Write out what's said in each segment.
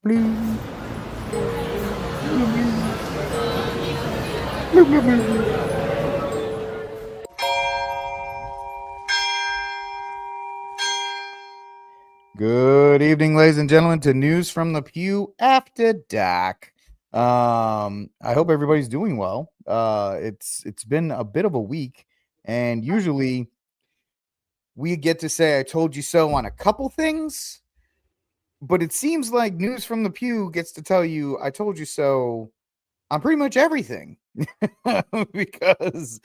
Blue. Blue, blue, blue. Good evening, ladies and gentlemen, to News from the Pew After Dark. I hope everybody's doing well. It's been a bit of a week, and usually we get to say "I told you so" on a couple things, but it seems like News from the Pew gets to tell you "I told you so" on pretty much everything, because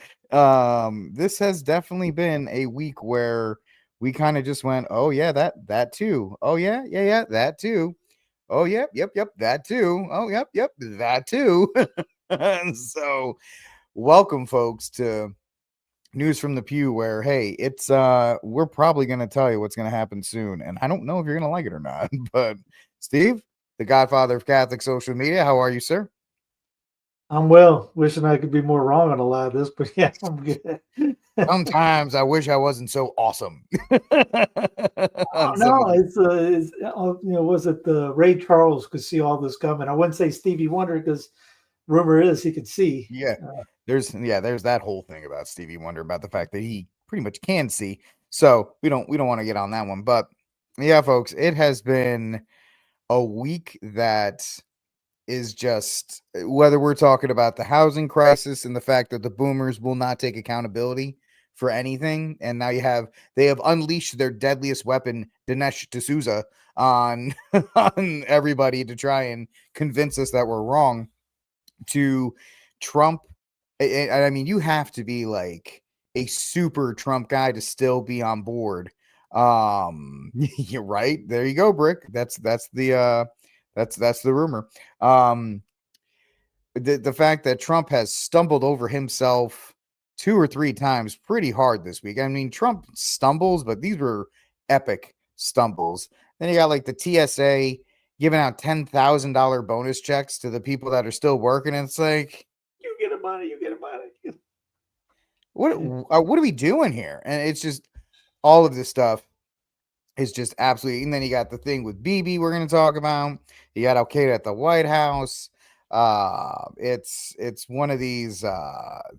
this has definitely been a week where we kind of just went, oh yeah, that too. Oh yeah, that too. Oh yep, that too. Oh yep, that too. And so welcome folks to News from the Pew, where hey, it's we're probably gonna tell you what's gonna happen soon. And I don't know if you're gonna like it or not. But Steve, the godfather of Catholic social media, how are you, sir? I'm well. Wishing I could be more wrong on a lot of this, but yeah, I'm good. Sometimes I wish I wasn't so awesome. Oh, On some of no, these. was it the Ray Charles could see all this coming? I wouldn't say Stevie Wonder because rumor is he could see. Yeah. Uh, There's that whole thing about Stevie Wonder about the fact that he pretty much can see. So we don't want to get on that one. But yeah, folks, it has been a week that is just whether we're talking about the housing crisis and the fact that the boomers will not take accountability for anything, and now they have unleashed their deadliest weapon, Dinesh D'Souza, on on everybody to try and convince us that we're wrong. To Trump, I mean, you have to be like a super Trump guy to still be on board. You're right. There you go, Brick. That's the rumor. Um, the fact that Trump has stumbled over himself 2 or 3 times pretty hard this week. I mean, Trump stumbles, but these were epic stumbles. Then you got like the TSA giving out $10,000 bonus checks to the people that are still working. And it's like, you get a money, you get a money. what are we doing here? And it's just all of this stuff is just absolutely. And then you got the thing with Bibi we're going to talk about. You got Al-Qaeda at the White House. It's one of these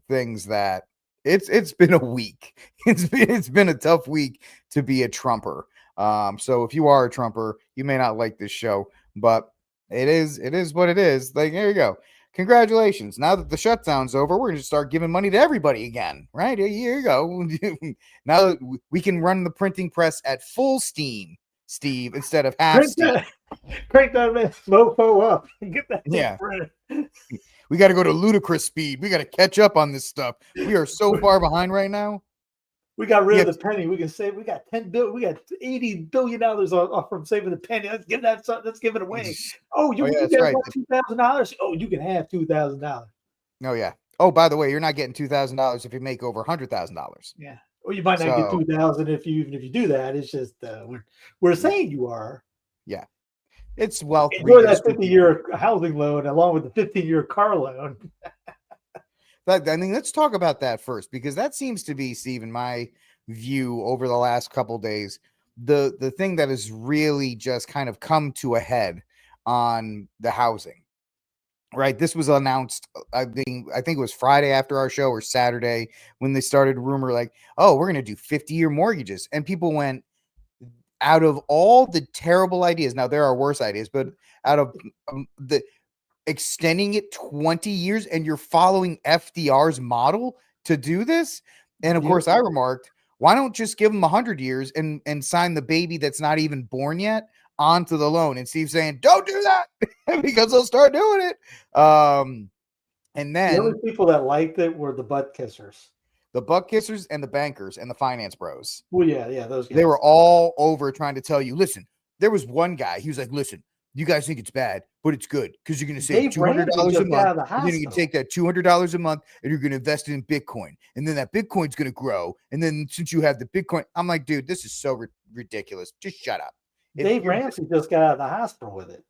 things that it's been a week. It's been a tough week to be a Trumper. So if you are a Trumper, you may not like this show, but it is what it is. Like, there you go. Congratulations. Now that the shutdown's over, we're going to start giving money to everybody again, right? Here you go. Now that we can run the printing press at full steam, Steve, instead of half Crank steam. that mofo up and get that thing Yeah. printed. We got to go to ludicrous speed. We got to catch up on this stuff. We are so far behind right now. We got rid Yeah. of the penny. We can save. We got we got $80 billion off from saving the penny. Let's give that. Let's give it away. Oh, Oh, you yeah, that's get right. $2,000. Oh, you can have $2,000. Oh, yeah. Oh, by the way, you're not getting $2,000 if you make over $100,000. Yeah. Or you might not get So, 2,000 even if you do that. It's just we're saying you are. yeah, it's wealth Enjoy that redistribution. 50-year housing loan along with the 15-year car loan. But I mean, let's talk about that first, because that seems to be, Steve, in my view, over the last couple days, the thing that has really just kind of come to a head on the housing. Right, this was announced. I think it was Friday after our show or Saturday when they started rumor like, oh, we're gonna do 50-year mortgages, and people went, out of all the terrible ideas. Now there are worse ideas, but out of the extending it 20 years, and you're following FDR's model to do this. And of course, I remarked, why don't just give them 100 years and sign the baby that's not even born yet onto the loan? And Steve's saying, don't do that because they'll start doing it. And then the only people that liked it were the butt kissers. The butt kissers and the bankers and the finance bros. Well, yeah, those guys. They were all over trying to tell you, listen, there was one guy, he was like, listen, you guys think it's bad, but it's good because you're going to save $200 a month. And then you can take that $200 a month and you're going to invest it in Bitcoin. And then that Bitcoin's going to grow. And then since you have the Bitcoin, I'm like, dude, this is so ridiculous. Just shut up. Dave Ramsey just got out of the hospital with it.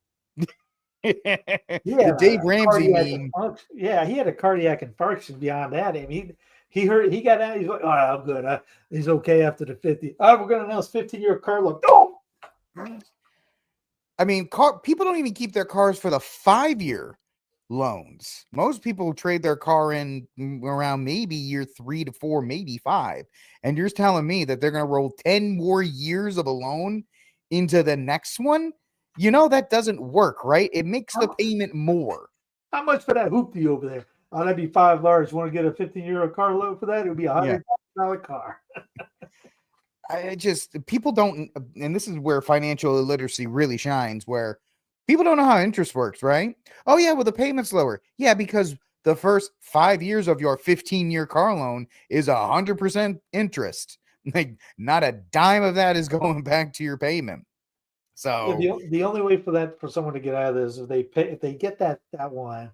The Dave Ramsey meme. Yeah, he had a cardiac infarction beyond that. I mean, he got out. He's like, oh, I'm good. He's okay after the 50. Oh, we're going to announce 15-year car loan. Oh! I mean, people don't even keep their cars for the 5-year loans. Most people trade their car in around maybe year 3 to 4, maybe 5. And you're telling me that they're going to roll 10 more years of a loan into the next one? That doesn't work, right? It makes the payment more. How much for that hoopty over there? Oh, that'd be $5. Want to get a 15-year car loan for that? It would be $100 car. I just, people don't, and this is where financial illiteracy really shines, where people don't know how interest works, right? Oh, yeah, well, the payment's lower. Yeah, because the first 5 years of your 15-year car loan is 100% interest. Like, not a dime of that is going back to your payment. So the only way for someone to get out of this is if they get that one,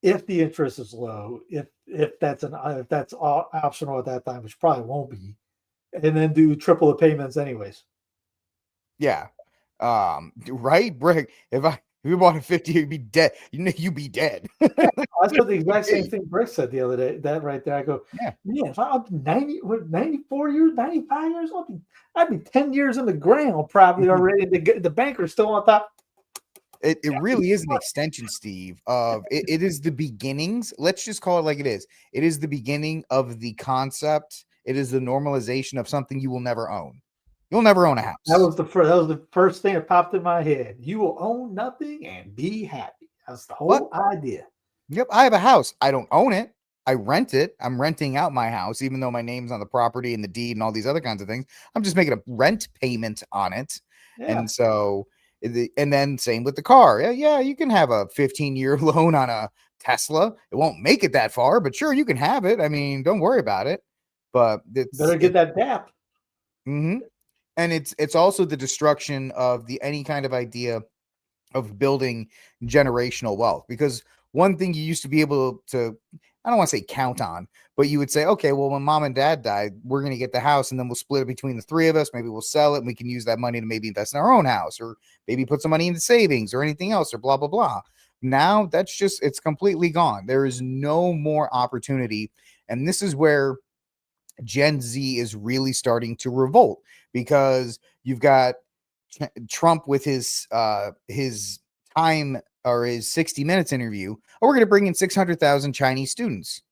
if the interest is low, if that's optional at that time, which probably won't be, and then do triple the payments anyways. yeah, right, Brick. If you bought a 50, you'd be dead. You'd be dead. I said the exact same thing Brick said the other day. That right there, I go, Yeah. If I'm 94 years, 95 years, I'd be 10 years in the ground probably already. The banker's still on top. It really is an extension, Steve, of it is the beginnings. Let's just call it like it is. It is the beginning of the concept. It is the normalization of something you will never own. You'll never own a house. That was the first thing that popped in my head. You will own nothing and be happy. That's the whole idea. Yep, I have a house. I don't own it. I rent it. I'm renting out my house, even though my name's on the property and the deed and all these other kinds of things. I'm just making a rent payment on it. Yeah. And so, and then same with the car. Yeah, you can have a 15-year loan on a Tesla. It won't make it that far, but sure, you can have it. I mean, don't worry about it. But better get that DAP. Mm-hmm. And it's also the destruction of any kind of idea of building generational wealth, because one thing you used to be able to, I don't want to say count on, but you would say, okay, well, when mom and dad died, we're going to get the house and then we'll split it between the three of us. Maybe we'll sell it and we can use that money to maybe invest in our own house, or maybe put some money into savings or anything else, or blah, blah, blah. Now it's completely gone. There is no more opportunity. And this is where Gen Z is really starting to revolt, because you've got Trump with his time, or his 60 Minutes interview. Oh, we're going to bring in 600,000 Chinese students.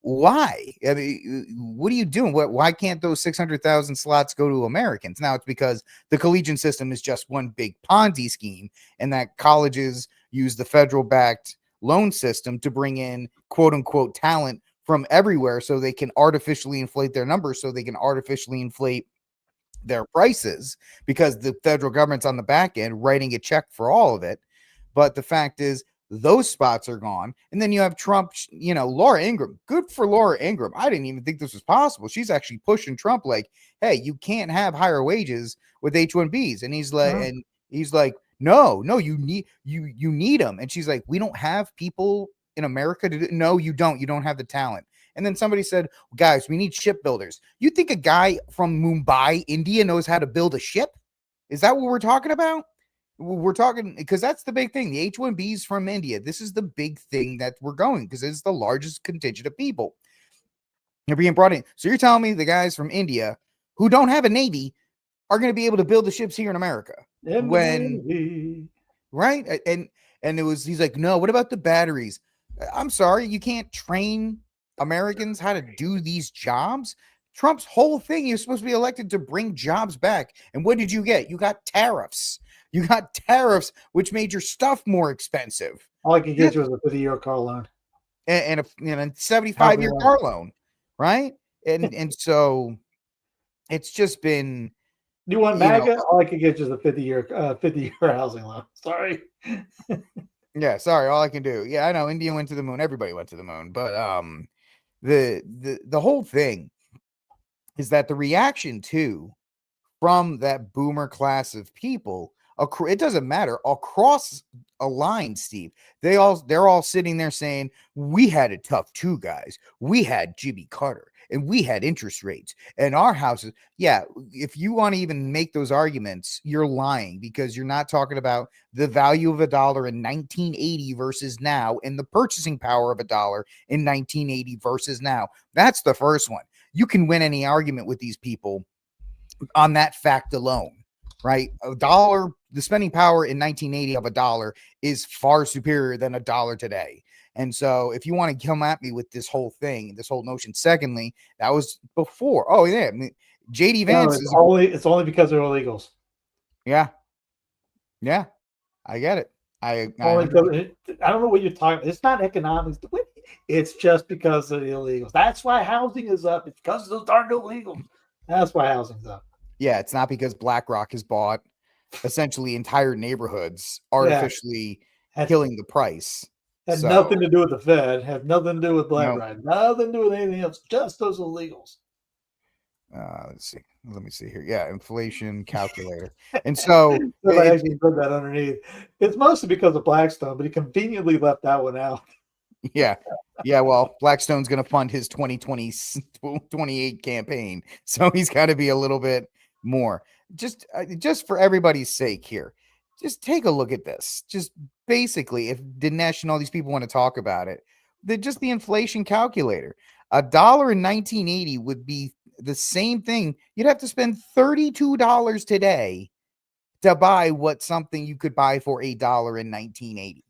Why? I mean, what are you doing? Why can't those 600,000 slots go to Americans? Now it's because the collegiate system is just one big Ponzi scheme, and that colleges use the federal backed loan system to bring in quote unquote talent from everywhere, so they can artificially inflate their numbers, so they can artificially inflate their prices, because the federal government's on the back end writing a check for all of it. But the fact is, those spots are gone. And then you have Trump, Laura Ingraham. Good for Laura Ingraham. I didn't even think this was possible. She's actually pushing Trump like, hey, you can't have higher wages with H-1Bs. And he's like, no, you need them. And she's like, we don't have people in America to do. No, you don't. You don't have the talent. And then somebody said, guys, we need shipbuilders. You think a guy from Mumbai, India knows how to build a ship? Is that what we're talking about? We're talking, because that's the big thing. The H-1Bs from India. This is the big thing that we're going, because it's the largest contingent of people. They're being brought in. So you're telling me the guys from India who don't have a Navy are going to be able to build the ships here in America? Right? And he's like, no, what about the batteries? I'm sorry, you can't train Americans how to do these jobs. Trump's whole thing, he was supposed to be elected to bring jobs back. And what did you get? You got tariffs. Which made your stuff more expensive. All I could get you was a 50-year car loan. And a 75-year car loan, right? And so it's just been. You want MAGA? All I could get you is a 50-year housing loan. Sorry. Yeah, sorry. All I can do. Yeah, I know India went to the moon. Everybody went to the moon. But the whole thing is that the reaction from that boomer class of people, it doesn't matter, across a line, Steve, they're all sitting there saying, we had it tough too, guys. We had Jimmy Carter and we had interest rates and our houses. Yeah, if you want to even make those arguments, you're lying, because you're not talking about the value of a dollar in 1980 versus now, and the purchasing power of a dollar in 1980 versus now. That's the first one. You can win any argument with these people on that fact alone. right? A dollar, the spending power in 1980 of a dollar is far superior than a dollar today. And so if you want to come at me with this whole thing, this whole notion, secondly, that was before. Oh, yeah. I mean, JD No, Vance is, it's only because they're illegals. yeah, yeah, I get it. I Only 100. because I don't know what you're talking about. It's not economics. It's just because of the illegals. That's why housing is up. It's because of those darn illegals. That's why housing's up. Yeah, it's not because BlackRock has bought essentially entire neighborhoods, Yeah, artificially had, killing the price. had So, nothing to do with the Fed. Had nothing to do with no, BlackRock. Nothing to do with anything else. Just those illegals. let's see. Let me see here. Yeah, inflation calculator. And so Somebody it, actually put that underneath. It's mostly because of Blackstone, but he conveniently left that one out. yeah. Yeah, well, Blackstone's going to fund his 2028 campaign. So he's got to be a little bit more. Just for everybody's sake here. Just take a look at this. Just basically, if Dinesh and all these people want to talk about it, just the inflation calculator. A dollar in 1980 would be the same thing. You'd have to spend $32 today to buy what something you could buy for $1 in 1980.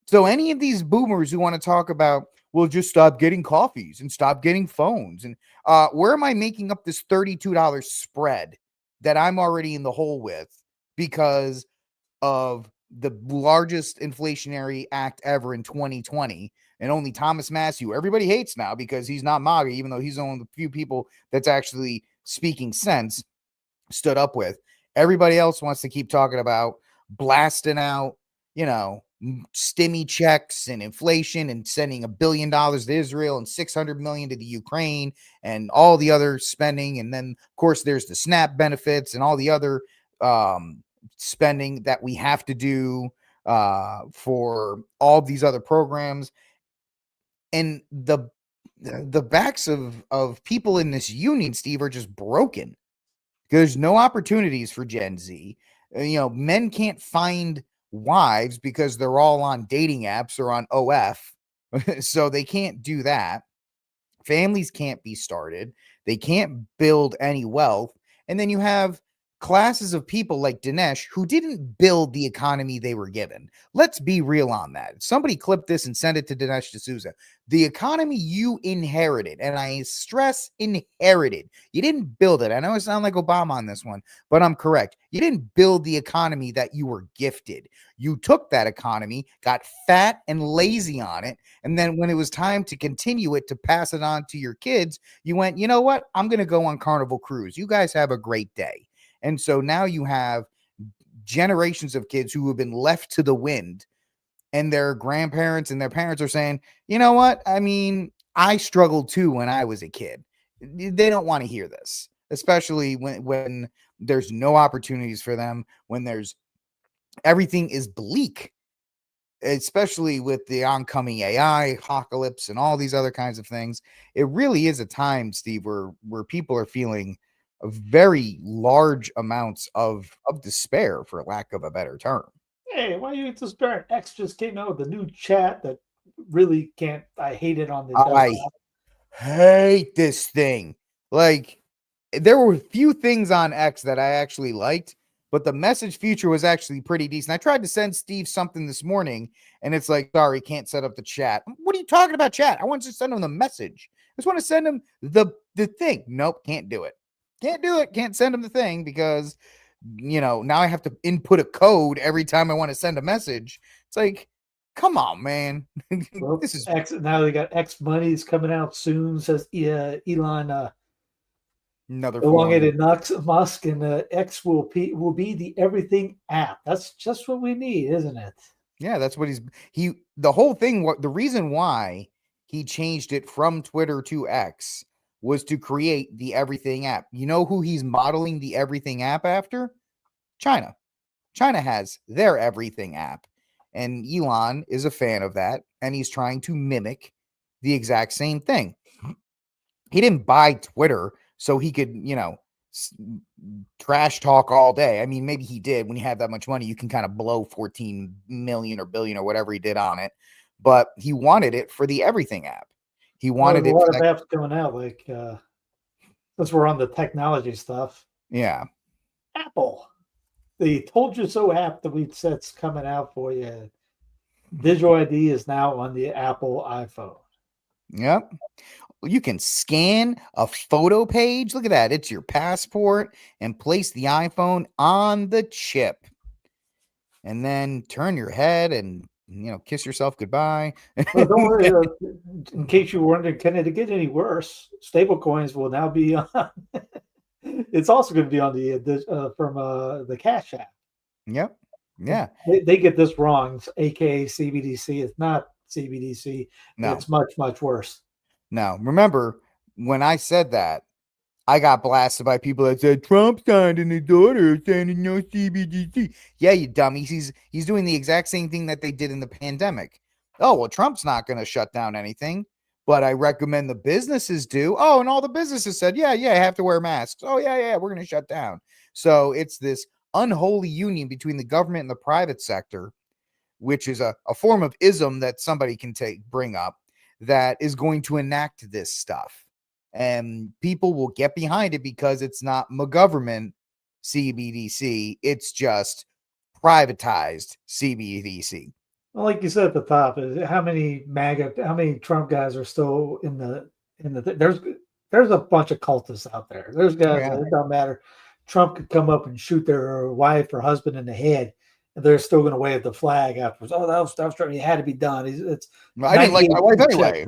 So any of these boomers who want to talk about, well, just stop getting coffees and stop getting phones. And where am I making up this $32 spread that I'm already in the hole with because of the largest inflationary act ever in 2020? And only Thomas Massey, everybody hates now because he's not MAGA, even though he's one of the few people that's actually speaking sense, stood up with. Everybody else wants to keep talking about blasting out, stimmy checks and inflation and sending $1 billion to Israel and 600 million to the Ukraine and all the other spending. And then, of course, there's the SNAP benefits and all the other spending that we have to do for all these other programs. And the backs of people in this union, Steve, are just broken. There's no opportunities for Gen Z. Men can't find wives because they're all on dating apps or on OF. So they can't do that. Families can't be started. They can't build any wealth. And then you have classes of people like Dinesh who didn't build the economy they were given. Let's be real on that. Somebody clip this and send it to Dinesh D'Souza. The economy you inherited, and I stress inherited, you didn't build it. I know I sound like Obama on this one, but I'm correct. You didn't build the economy that you were gifted. You took that economy, got fat and lazy on it, and then when it was time to continue it, to pass it on to your kids, you went, you know what? I'm going to go on Carnival Cruise. You guys have a great day. And so now you have generations of kids who have been left to the wind, and their grandparents and their parents are saying, you know what? I mean, I struggled too when I was a kid. They don't want to hear this, especially when there's no opportunities for them, when there's everything is bleak, especially with the oncoming AI apocalypse and all these other kinds of things. It really is a time, Steve, where people are feeling a very large amounts of despair, for lack of a better term. Hey, why are you despair? X just came out with a new chat that really can't. I hate it on the I desktop. hate this thing. Like, there were a few things on X that I actually liked, but the message feature was actually pretty decent. I tried to send Steve something this morning, and it's like, sorry, can't set up the chat. What are you talking about, chat? I want to send him the message. I just want to send him the thing. Nope, can't do it. Can't do it. Can't send him the thing because, now I have to input a code every time I want to send a message. It's like, come on, man. Well, This is X now they got X Money's coming out soon. Says Elon another form. elongated Musk, and X will be the everything app. That's just what we need, isn't it? Yeah, that's what the whole thing, the reason why he changed it from Twitter to X was to create the everything app. You know who he's modeling the everything app after? China. China has their everything app. And Elon is a fan of that, and he's trying to mimic the exact same thing. He didn't buy Twitter so he could, trash talk all day. I mean, maybe he did. When you have that much money, you can kind of blow 14 million or billion or whatever he did on it. But he wanted it for the everything app. He Well, wanted there's a it lot for of that. apps coming out. Like since we're on the technology stuff, Yeah. Apple. the "Told You So" app that we set's coming out for you. Visual ID is now on the Apple iPhone. Yep. You can scan a photo page. Look at that. It's your passport and place the iPhone on the chip. And then turn your head and, kiss yourself goodbye. Well, don't worry. In case you were wondering, can it get any worse? Stable coins will now be on. It's also going to be on the Cash App. Yep. Yeah. They get this wrong, aka CBDC. It's not CBDC. No. It's much, much worse. Now, remember when I said that, I got blasted by people that said Trump signed and his daughter saying no CBDC. Yeah, you dummies. He's doing the exact same thing that they did in the pandemic. Oh, well, Trump's not going to shut down anything, but I recommend the businesses do. Oh, and all the businesses said, yeah, I have to wear masks. Oh, yeah, we're going to shut down. So it's this unholy union between the government and the private sector, which is a form of ism that somebody can bring up, that is going to enact this stuff. And people will get behind it because it's not McGovernment CBDC. It's just privatized CBDC. Well, like you said at the top, how many Trump guys are still in the there's a bunch of cultists out there. There's guys that it don't matter. Trump could come up and shoot their wife or husband in the head, and they're still going to wave the flag afterwards. Oh, that was Trump. It had to be done. I didn't like my wife anyway.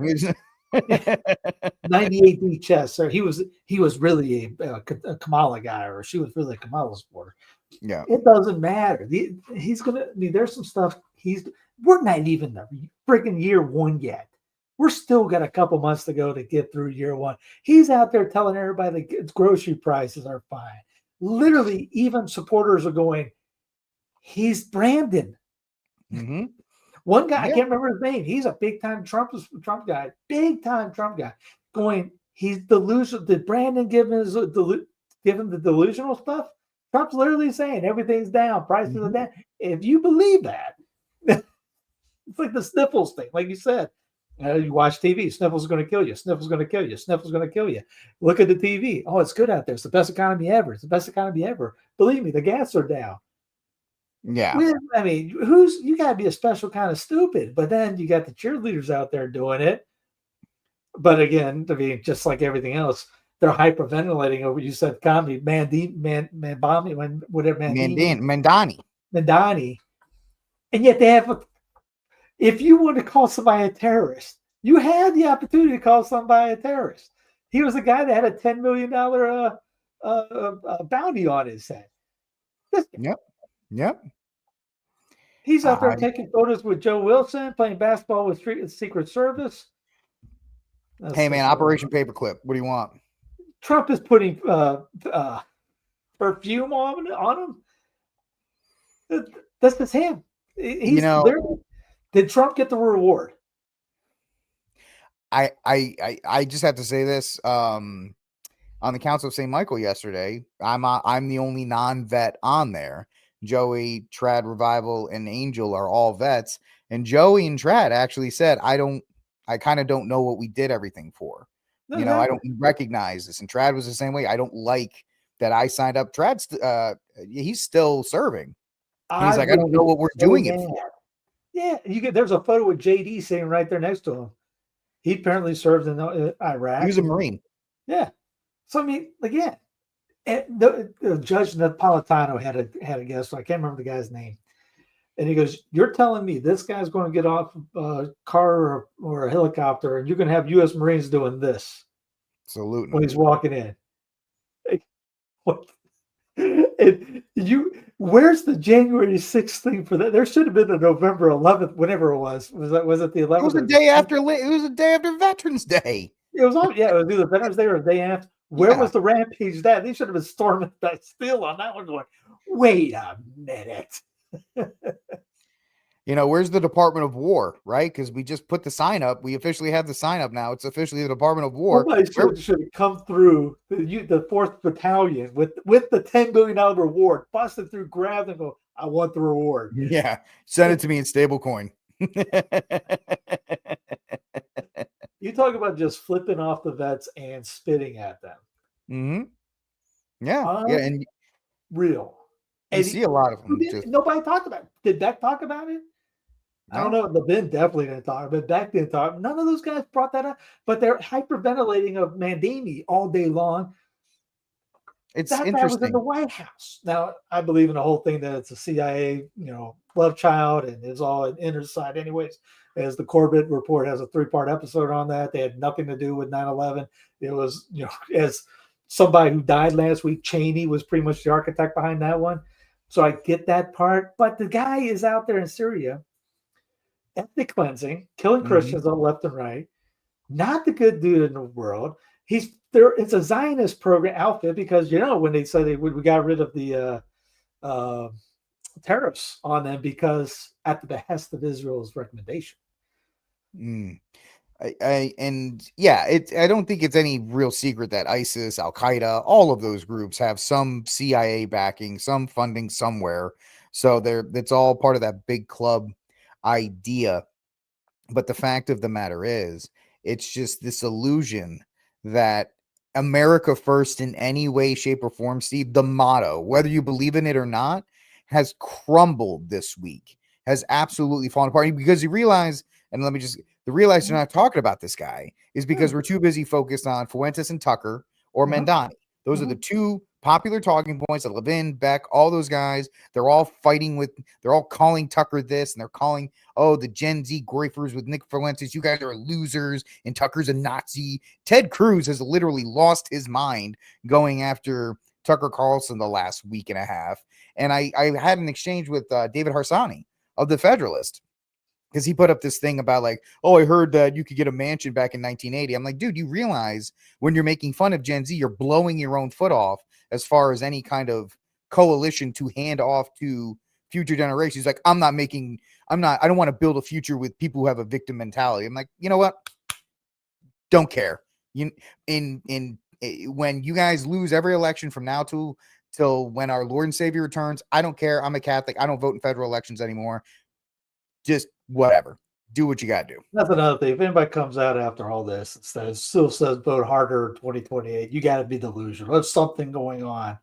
98 D chess. So he was really a Kamala guy, or she was really a Kamala supporter. Yeah, it doesn't matter. He's gonna. I mean, there's some stuff. We're not even the freaking year one yet. We're still got a couple months to go to get through year one. He's out there telling everybody that grocery prices are fine. Literally, even supporters are going, he's Brandon. Mm-hmm. One guy, I can't remember his name. He's a big time Trump guy, big time Trump guy. Going, he's delusional. Did Brandon give him the delusional stuff? Trump's literally saying everything's down, prices are down. If you believe that, it's like the sniffles thing, like you said. You watch TV, sniffles is going to kill you. Sniffles going to kill you. Sniffles going to kill you. Look at the TV. Oh, it's good out there. It's the best economy ever. It's the best economy ever. Believe me, the gas are down. Yeah. I mean, you got to be a special kind of stupid. But then you got the cheerleaders out there doing it. But again, I mean, just like everything else, they're hyperventilating over. You said comedy, Mandani, and yet they have. If you want to call somebody a terrorist, you had the opportunity to call somebody a terrorist. He was the guy that had a $10 million bounty on his head. Yep. He's out there taking photos with Joe Wilson, playing basketball with Secret Service. Hey, man, Operation Paperclip. What do you want? Trump is putting perfume on him. That's just him. He's did Trump get the reward? I just have to say this. On the Council of St. Michael yesterday, I'm the only non-vet on there. Joey, Trad, Revival, and Angel are all vets, and Joey and Trad actually said, I kind of don't know what we did everything for. I don't recognize this. And Trad was the same way. I don't like that I signed up. Trad's he's still serving. He's like, I don't know what we're doing it for. Yeah, there's a photo with JD sitting right there next to him. He apparently served in Iraq. He was a Marine. Yeah. So I mean, again, the Judge Napolitano had a guest. I can't remember the guy's name, and he goes, "You're telling me this guy's going to get off a car or a helicopter, and you're going to have U.S. Marines doing this?" Absolutely. When he's walking in. What? Where's the January 6th thing for that? There should have been a November 11th, whenever it was. Was it the 11th? It was the day after. It was the day after Veterans Day. It was on. Yeah, it was either Veterans Day or the day after. Where was the rampage? That they should have been storming that still on that one. Going, wait a minute. Where's the Department of War, right? Because we just put the sign up. We officially have the sign up now. It's officially the Department of War. Somebody should have come through the 4th Battalion with the $10 billion reward, busted through, grabbed and go, I want the reward. Yeah. Send it to me in stablecoin. You talk about just flipping off the vets and spitting at them. Mm-hmm. Yeah. And real. You see a lot of them. Just Nobody talked about it. Did Beck talk about it? I don't no. know. The Ben definitely didn't talk, but Beck didn't talk. None of those guys brought that up, but they're hyperventilating of Mandini all day long. It's That guy was in the interesting. White House. Now, I believe in the whole thing that it's a CIA, love child, and it's all an inner side, anyways. As the Corbett report has a 3-part episode on that, they had nothing to do with 9/11. It was, as somebody who died last week, Cheney was pretty much the architect behind that one. So I get that part, but the guy is out there in Syria, ethnic cleansing, killing Christians on left and right. Not the good dude in the world. He's there. It's a Zionist program outfit because when they said we got rid of the tariffs on them because at the behest of Israel's recommendation. I don't think it's any real secret that ISIS, Al-Qaeda, all of those groups have some CIA backing, some funding somewhere. So it's all part of that big club idea. But the fact of the matter is, it's just this illusion that America first in any way, shape, or form, Steve, the motto, whether you believe in it or not, has crumbled this week, has absolutely fallen apart because you realize, and the realize you're not talking about this guy is because we're too busy focused on Fuentes and Tucker or Mandani. Those are the two popular talking points that Levin, Beck, all those guys, they're all calling Tucker this, and they're calling, the Gen Z griefers with Nick Fuentes, you guys are losers, and Tucker's a Nazi. Ted Cruz has literally lost his mind going after Tucker Carlson the last week and a half. And I had an exchange with David Harsanyi of The Federalist, because he put up this thing about I heard that you could get a mansion back in 1980. I'm like, dude, you realize when you're making fun of Gen Z, you're blowing your own foot off as far as any kind of coalition to hand off to future generations. Like, I don't want to build a future with people who have a victim mentality. I'm like, you know what? Don't care. When you guys lose every election from now till when our Lord and Savior returns, I don't care. I'm a Catholic. I don't vote in federal elections anymore. Just whatever. Do what you got to do. That's another thing. If anybody comes out after all this and still says vote harder 2028, you got to be delusional. There's something going on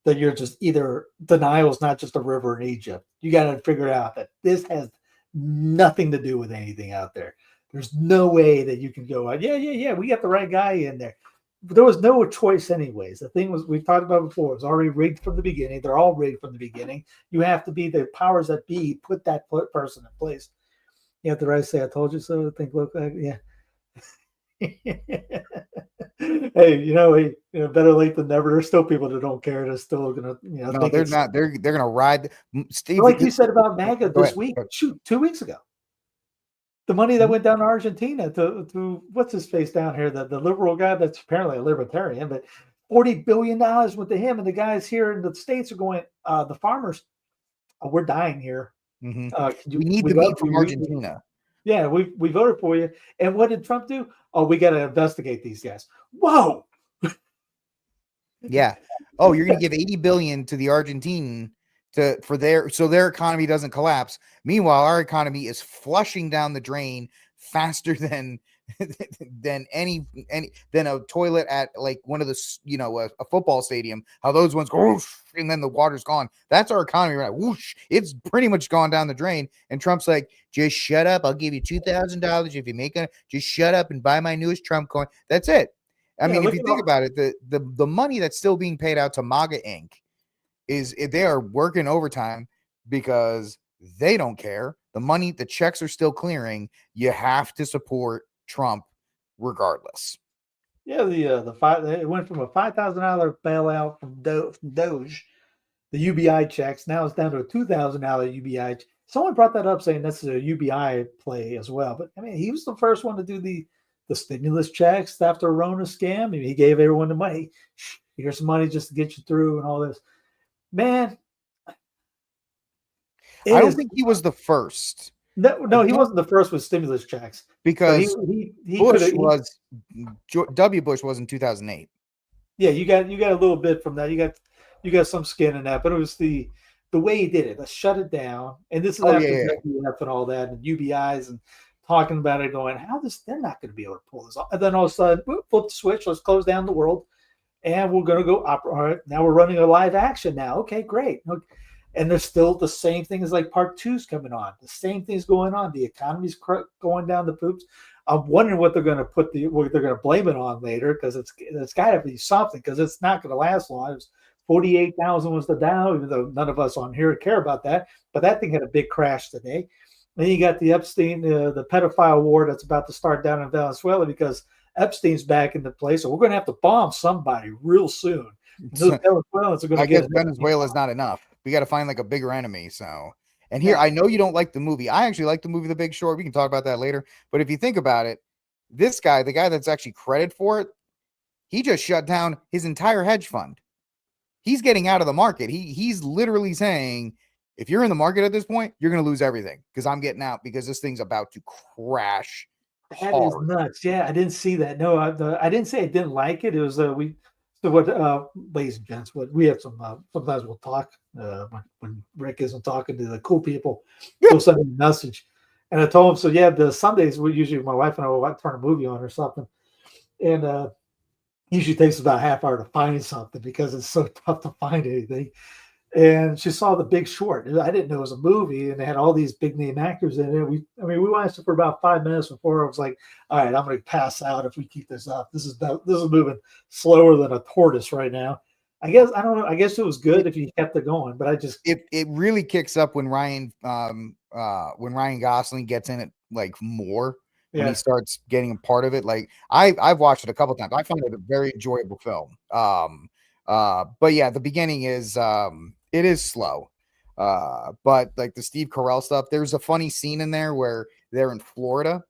that you're just either denial is not just a river in Egypt. You got to figure out that this has nothing to do with anything out there. There's no way that you can go out. Yeah. We got the right guy in there. But there was no choice anyways. The thing was, we've talked about before, it's already rigged from the beginning. They're all rigged from the beginning. You have to be the powers that be, put that person in place. You have the right to say, I told you so. Think, look, yeah. Hey, better late than never. There's still people that don't care. They're still gonna, no, they're not. They're gonna ride. Steve, like you said about MAGA this week. Shoot, 2 weeks ago, the money that went down to Argentina to what's his face down here, the liberal guy that's apparently a libertarian, but $40 billion went to him, and the guys here in the States are going, the farmers, we're dying here. We need the meat from Argentina. Yeah, we voted for you. And what did Trump do? Oh, we got to investigate these guys. Whoa. Yeah. Oh, you're going to give $80 billion to the Argentine so their economy doesn't collapse. Meanwhile, our economy is flushing down the drain faster than a toilet at like one of the a football stadium. How those ones go whoosh, and then the water's gone. That's our economy right now. Whoosh, it's pretty much gone down the drain. And Trump's like, just shut up. I'll give you $2,000 if you make it. Just shut up and buy my newest Trump coin. That's it. I mean, if you think about it, the money that's still being paid out to MAGA Inc. is they are working overtime because they don't care. The checks are still clearing. You have to support Trump regardless. Yeah, it went from a $5,000 bailout from Doge, the UBI checks. Now it's down to a $2,000 UBI. Someone brought that up saying this is a UBI play as well. But I mean, he was the first one to do the stimulus checks after Rona scam. I mean, he gave everyone the money. Here's some money just to get you through and all this. Man, I don't think he was the first. No, he wasn't the first with stimulus checks because W. Bush was in 2008. Yeah, you got a little bit from that. You got some skin in that, but it was the way he did it. Let's shut it down. And this is after and all that and UBIs and talking about it, going, they're not going to be able to pull this off. And then all of a sudden, flip the switch. Let's close down the world, and we're going to go. All right, now we're running a live action now. Okay, great. and there's still the same things like part two's coming on. The same thing's going on. The economy's going down the poops. I'm wondering what they're going to what they're going to blame it on later, because it's got to be something, because it's not going to last long. It was 48,000 was the Dow, even though none of us on here care about that. But that thing had a big crash today. Then you got the Epstein, the pedophile war that's about to start down in Venezuela, because Epstein's back into place. So we're going to have to bomb somebody real soon. Those Venezuelans are going to guess Venezuela is not enough. We got to find like a bigger enemy. So, and here, I know you don't like the movie. I actually like the movie The Big Short. We can talk about that later. But if you think about it, this guy, the guy that's actually credited for it, he just shut down his entire hedge fund. He's getting out of the market. He's literally saying, if you're in the market at this point, you're going to lose everything, because I'm getting out, because this thing's about to crash. That is nuts. Yeah, I didn't see that. No, I didn't say I didn't like it. It was ladies and gents, what we have sometimes we'll talk when Rick isn't talking to the cool people. He'll send me a message, and I told him, so yeah, the Sundays we usually, my wife and I will turn a movie on or something, and usually takes about a half hour to find something, because it's so tough to find anything. And she saw The Big Short. I didn't know it was a movie, and they had all these big name actors in it. We watched it for about 5 minutes before I was like, all right, I'm going to pass out if we keep this up. This is moving slower than a tortoise right now. I guess, I don't know. I guess it was good if you kept it going, but it really kicks up when Ryan Gosling gets in it, like, more. When he starts getting a part of it. Like, I've watched it a couple times. I find it a very enjoyable film. But yeah, the beginning is it is slow. But like the Steve Carell stuff, there's a funny scene in there where they're in Florida.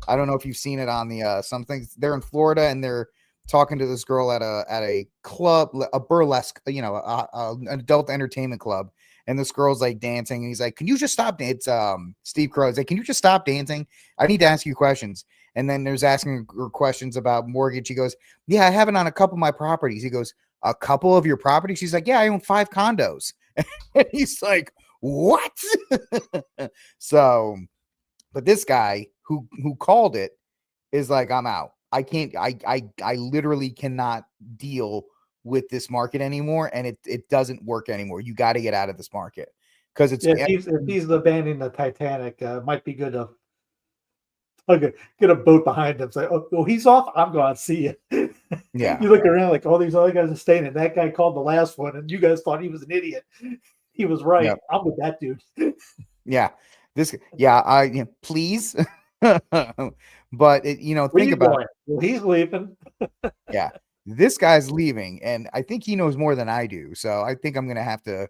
I don't know if you've seen it on the something. They're in Florida and they're talking to this girl at a club, a burlesque, an adult entertainment club. And this girl's like dancing, and he's like, "Can you just stop?" It's Steve Carell's like, "Can you just stop dancing? I need to ask you questions." And then there's asking her questions about mortgage. He goes, "Yeah, I have it on a couple of my properties." He goes, "A couple of your properties?" She's like, "Yeah, I own 5 condos." And he's like, "What?" So, but this guy who called it is like, "I'm out. I can't. I literally cannot deal with this market anymore, and it doesn't work anymore. You got to get out of this market." Because if he's abandoning the Titanic, might be good to get a boat behind him. Say, oh, he's off. I'm going to see you. Yeah. You look around like all these other guys are staying, and that guy called the last one, and you guys thought he was an idiot. He was right. Yep. I'm with that dude. Yeah. Please. But think about it. Well, he's leaving. Yeah. This guy's leaving, and I think he knows more than I do. So I think I'm gonna have to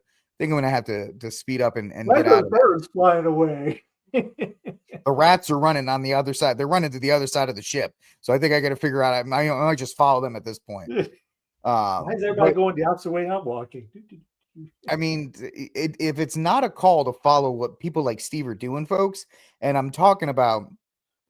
speed up and get out of birds flying away. The rats are running on the other side. They're running to the other side of the ship. So I think I got to figure out. I might just follow them at this point. Why is everybody going the opposite way I'm walking? I mean, if it's not a call to follow what people like Steve are doing, folks, and I'm talking about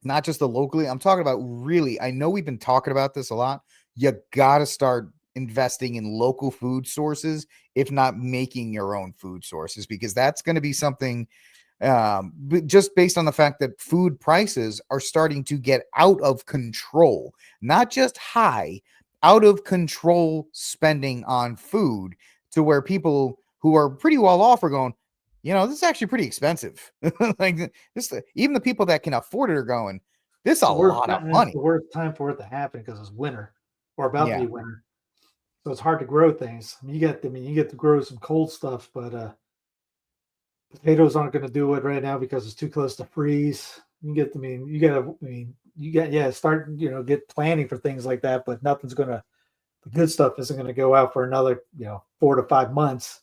not just the locally, I'm talking about really, I know we've been talking about this a lot. You got to start investing in local food sources, if not making your own food sources, because that's going to be something just based on the fact that food prices are starting to get out of control, not just high, out of control spending on food, to where people who are pretty well off are going, this is actually pretty expensive. Like this, even the people that can afford it are going, this is a lot of money. It's the worst time for it to happen because it's winter or about to be winter. So it's hard to grow things. You get to grow some cold stuff, but potatoes aren't going to do it right now because it's too close to freeze. Start, get planning for things like that, but the good stuff isn't going to go out for another, 4 to 5 months.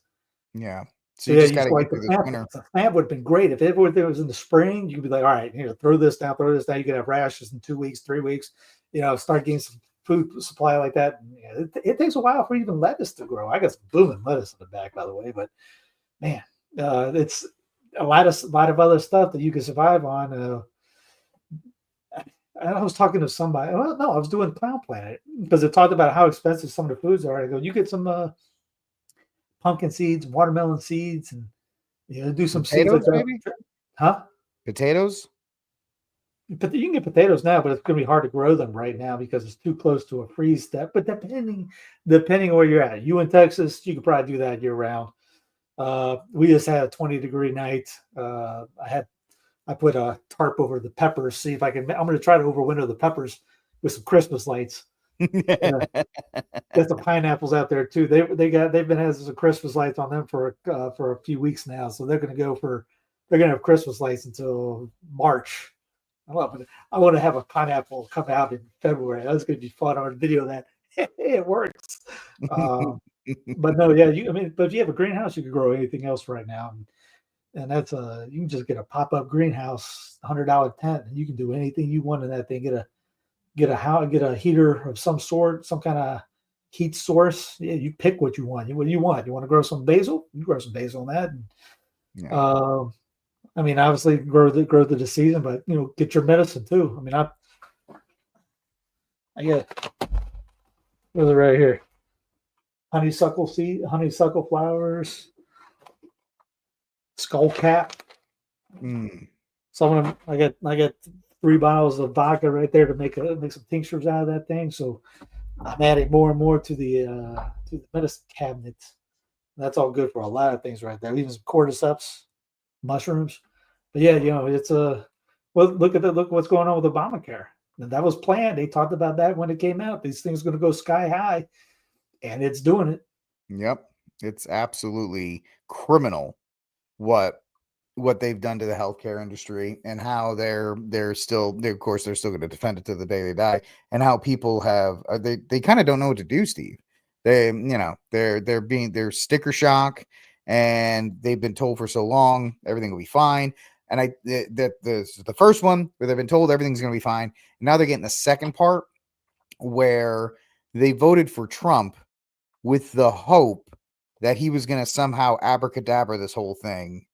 Yeah. So you just got to get through this winter. The plant would have been great. If it was in the spring, you could be like, all right, throw this down. You could have rashes in 2 weeks, 3 weeks, start getting some food supply like that. And, it takes a while for even lettuce to grow. I got some blooming lettuce in the back, by the way, but man, it's a lot of other stuff that you can survive on. I was talking to somebody. Well, no, I was doing Plant Planet because it talked about how expensive some of the foods are. I go, you get some pumpkin seeds, watermelon seeds, and do some potatoes, seeds like maybe? Huh? Potatoes? But you can get potatoes now, but it's going to be hard to grow them right now because it's too close to a freeze step. But depending where you're at, you in Texas, you could probably do that year round. We just had a 20-degree night. I put a tarp over the peppers. See if I can. I'm going to try to overwinter the peppers with some Christmas lights. Get the pineapples out there too. They've been having some Christmas lights on them for a few weeks now. So they're going to have Christmas lights until March. I love it. I want to have a pineapple come out in February. That's going to be fun. On video that it works. But no, yeah. But if you have a greenhouse, you can grow anything else right now. And that's you can just get a pop-up greenhouse, $100 tent, and you can do anything you want in that thing. Get a heater of some sort, some kind of heat source. Yeah, you pick what you want. What do you want? You want to grow some basil? You grow some basil on that. And, Yeah. Obviously grow the season, but get your medicine too. I get what's it right here? Honeysuckle flowers, skullcap. Some of them, I got 3 bottles of vodka right there to make some tinctures out of that thing. So I'm adding more and more to the medicine cabinet. That's all good for a lot of things right there. Even some cordyceps, mushrooms. But yeah, it's look what's going on with Obamacare. And that was planned. They talked about that when it came out. These things are going to go sky high, and it's doing it. Yep, it's absolutely criminal what they've done to the healthcare industry, and how they're still going to defend it to the day they die, and how people have they kind of don't know what to do, Steve. They're sticker shock, and they've been told for so long everything will be fine. And the first one where they've been told everything's going to be fine, and now they're getting the second part where they voted for Trump with the hope that he was going to somehow abracadabra this whole thing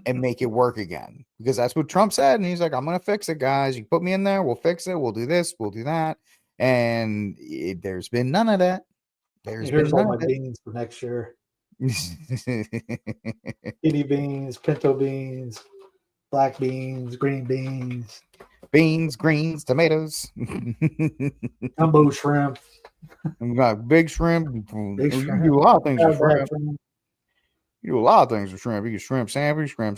and make it work again, because that's what Trump said. And he's like, I'm going to fix it, guys. You put me in there, we'll fix it. We'll do this, we'll do that. And there's been none of that. Here's all my beans for next year. Kidney beans, pinto beans, black beans, green beans. Beans, greens, tomatoes. Gumbo shrimp. We got big shrimp. You can do a lot of things with shrimp. You do a lot of things with shrimp. You get shrimp sandwich, shrimp.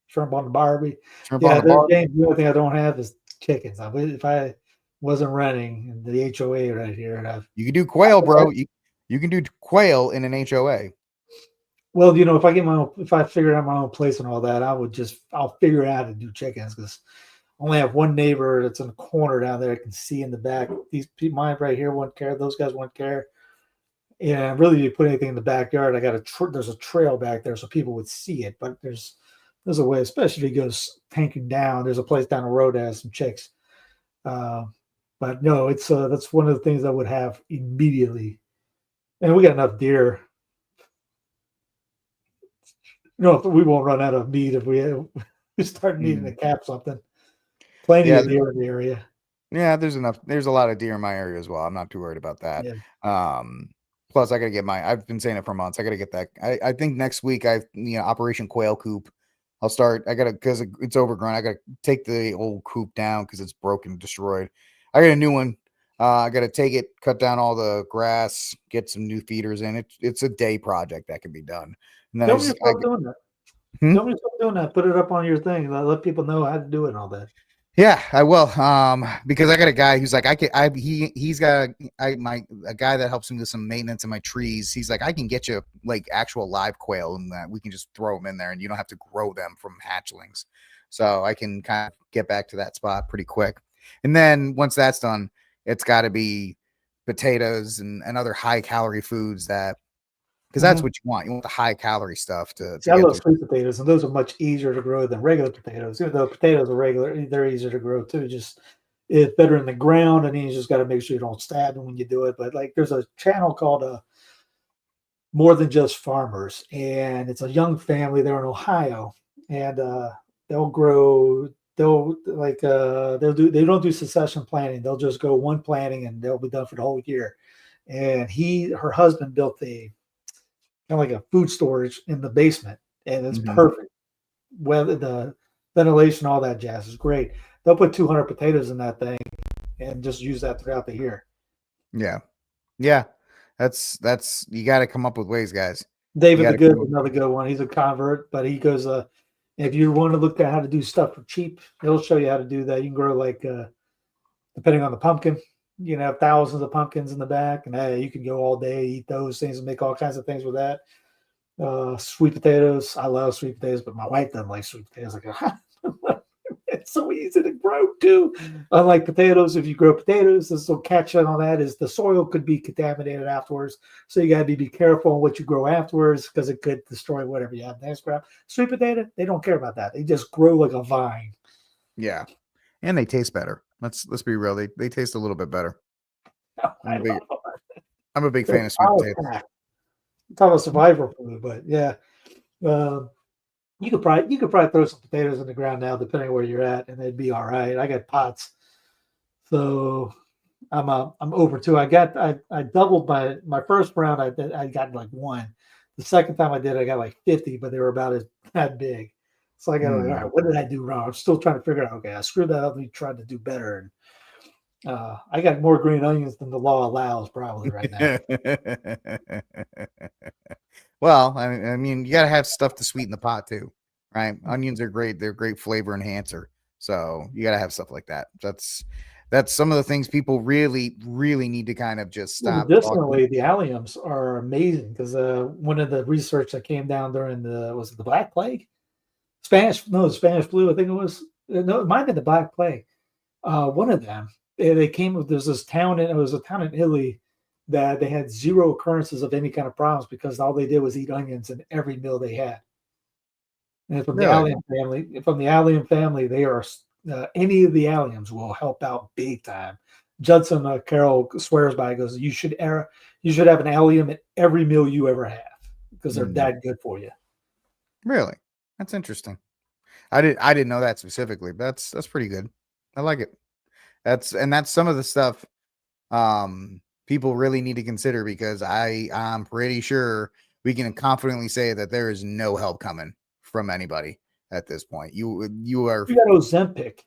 Shrimp on the Barbie. The only thing I don't have is chickens. If I wasn't running in the HOA right here, you can do quail, bro. You can do quail in an HOA. Well, if I figure out my own place and all that, I'll figure out how to do chickens, because I only have one neighbor that's in the corner down there I can see in the back. These people, mine right here, won't care. Those guys won't care. And really, you put anything in the backyard, there's a trail back there so people would see it. But there's a way, especially if it goes tanking down. There's a place down the road that has some chicks. But no, it's that's one of the things I would have immediately. And we got enough deer. We won't run out of meat if we start needing to cap something. Plenty of deer in the area. Yeah, there's enough. There's a lot of deer in my area as well. I'm not too worried about that. Yeah. Plus, I got to get I've been saying it for months. I got to get that. I think next week, Operation Quail Coop. I'll start. Because it's overgrown. I got to take the old coop down because it's broken, destroyed. I got a new one. I got to take it, cut down all the grass, get some new feeders in. It's a day project that can be done. And then Don't stop doing that. Don't stop doing that. Put it up on your thing. Let people know how to do it and all that. Yeah, I will. Because I got a guy who's like, he's got a guy that helps him with some maintenance in my trees. He's like, I can get you like actual live quail, and that we can just throw them in there, and you don't have to grow them from hatchlings. So I can kind of get back to that spot pretty quick. And then once that's done, it's got to be potatoes and other high calorie foods because that's what you want. You want the high calorie stuff to I love sweet potatoes, and those are much easier to grow than regular potatoes. Even though potatoes are regular, they're easier to grow too. Just it's better in the ground, and then you just got to make sure you don't stab them when you do it. But like, there's a channel called More Than Just Farmers, and it's a young family. They're in Ohio, and they don't do succession planting. They'll just go one planting, and they'll be done for the whole year. And her husband built kind of like a food storage in the basement, and it's perfect. Whether the ventilation, all that jazz is great. They'll put 200 potatoes in that thing and just use that throughout the year. Yeah. That's you got to come up with ways, guys. David the gotta Good, come up another good one. He's a convert, but he goes, if you want to look at how to do stuff for cheap, he'll show you how to do that. You can grow like, depending on the pumpkin, you can have thousands of pumpkins in the back, and hey, you can go all day, eat those things, and make all kinds of things with that. Sweet potatoes. I love sweet potatoes, but my wife doesn't like sweet potatoes. Like, it's so easy to grow too. Unlike potatoes, if you grow potatoes, this will catch on that is the soil could be contaminated afterwards. So you got to be careful on what you grow afterwards because it could destroy whatever you have next crop. Sweet potato, they don't care about that. They just grow like a vine. Yeah, and they taste better. Let's be real. They taste a little bit better. I'm a big fan of sweet potatoes. It's almost survival food, but yeah. You could probably throw some potatoes in the ground now, depending on where you're at, and they'd be all right. I got pots, so I'm over two. I doubled my first round. I got like one. The second time I did, I got like 50, but they were about as that big. So I got like, all right, what did I do wrong? I'm still trying to figure out. Okay, I screwed that up. We tried to do better, and I got more green onions than the law allows probably right now. Well, I mean, you got to have stuff to sweeten the pot too, right? Onions are great; they're a great flavor enhancer. So you got to have stuff like that. That's some of the things people really need to kind of just stop Medicinally, the alliums are amazing because one of the research that came down during the Black Plague, Spanish flu, I think it was. No, it might have been the Black Plague. One of them, they came with there's this town, and it was a town in Italy that they had zero occurrences of any kind of problems because all they did was eat onions in every meal they had. And from the allium family, they are any of the alliums will help out big time. Judson Carroll swears by it, goes, you should have an allium in every meal you ever have because they're that good for you. Really? That's interesting. I didn't know that specifically, but that's pretty good. I like it. That's some of the stuff people really need to consider because I'm pretty sure we can confidently say that there is no help coming from anybody at this point. You are you got Ozempic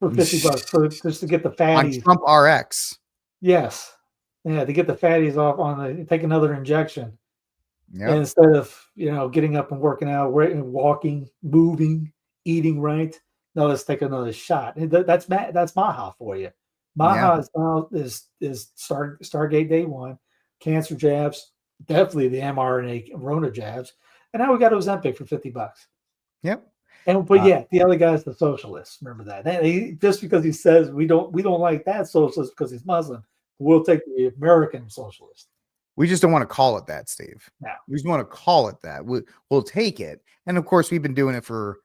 for $50 just to get the fatties on Trump RX. Yes. Yeah, to get the fatties off take another injection. Yeah. Instead of, getting up and working out, walking, moving, eating right. No, let's take another shot. That's Maha for you. Maha is Stargate Day 1, cancer jabs, definitely the mRNA Rona jabs, and now we got Ozempic for $50. Yep. But the other guy's the socialist. Remember that. Just because he says we don't like that socialist because he's Muslim, we'll take the American socialist. We just don't want to call it that, Steve. No. We just want to call it that. We'll take it, and of course, we've been doing it for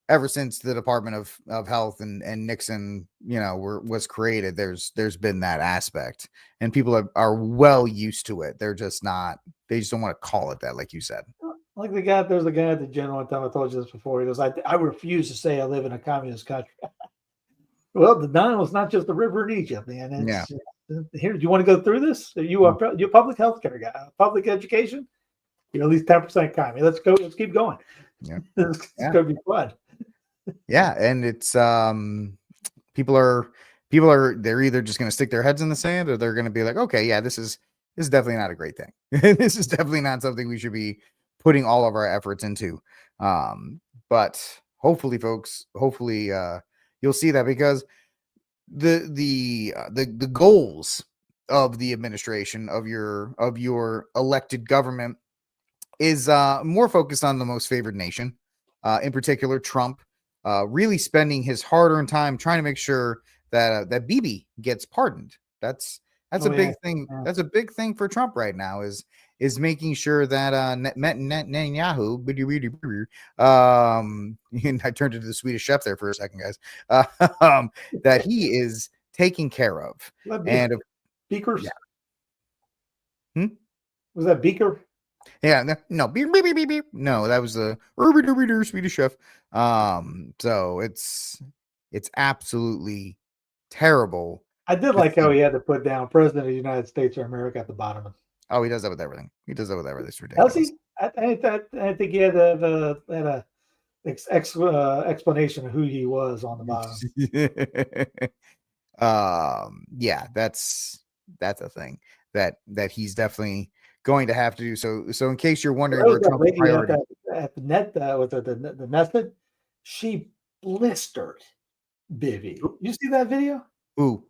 ever since the Department of Health and Nixon, was created. There's been that aspect, and people are well used to it. They're just not. They just don't want to call it that, like you said. Like there's a guy at the gym one time. I told you this before. He goes, I refuse to say I live in a communist country. Well, the Nile is not just the river in Egypt, man. Here, do you want to go through this? You're a public health care guy, public education. You're at least 10% communist. Let's go. Let's keep going. Yeah, it's going to be fun. Yeah, and it's people are they're either just going to stick their heads in the sand or they're going to be like, okay, yeah, this is definitely not a great thing. This is definitely not something we should be putting all of our efforts into. But hopefully, folks, you'll see that because the goals of the administration of your elected government is more focused on the most favored nation, in particular Trump, really spending his hard-earned time trying to make sure that Bibi gets pardoned. That's a big thing. Yeah. That's a big thing for Trump right now is making sure that Netanyahu, I turned into the Swedish chef there for a second, guys, that he is taken care of. And Beakers? Yeah. Was that Beaker? Yeah, no, no, that was the Swedish chef. So it's absolutely terrible. I did like how he had to put down President of the United States of America at the bottom. Oh, he does that with everything. It's ridiculous. Does he? I think he had a explanation of who he was on the bottom. Yeah, that's a thing. that he's definitely going to have to do. So in case you're wondering There was where that Trump's lady priority, at the net with the method. She blistered Bibi. You see that video? ooh,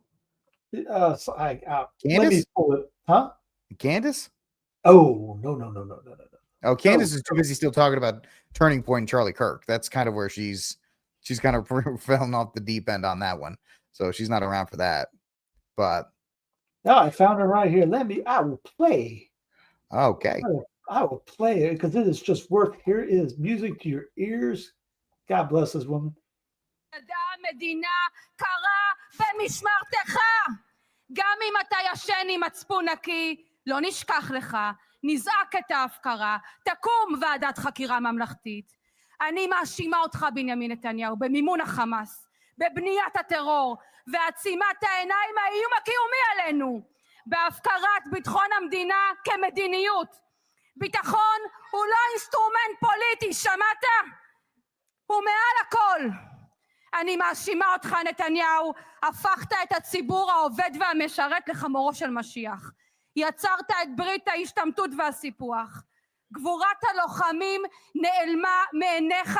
So let me Candace, pull it. Huh? Candace. Oh no. Oh, Oh, Candace is too busy still talking about Turning Point and Charlie Kirk. That's kind of where she's kind of fallen off the deep end on that one. So she's not around for that. But no, I found her right here. I will play. okay. I will play it because it is just worth. Here is music to your ears. God bless this woman. המדינה קרה במשמרתך. גם אם אתה ישן עם מצפון נקי, לא נשכח לך, נזעק את ההפקרה, תקום ועדת חקירה ממלכתית. אני מאשימה אותך בנימין נתניהו במימון החמאס, בבניית הטרור ועצימת העיניים האיום הקיומי עלינו, בהפקרת ביטחון המדינה כמדיניות. ביטחון הוא לא אינסטרומנט פוליטי, שמעת? הוא מעל הכל. אני מאשימה אותך נתניהו, הפכת את הציבור העובד והמשרת לחמורו של משיח. יצרת את ברית ההשתמטות והסיפוח. גבורת הלוחמים נעלמה מעיניך,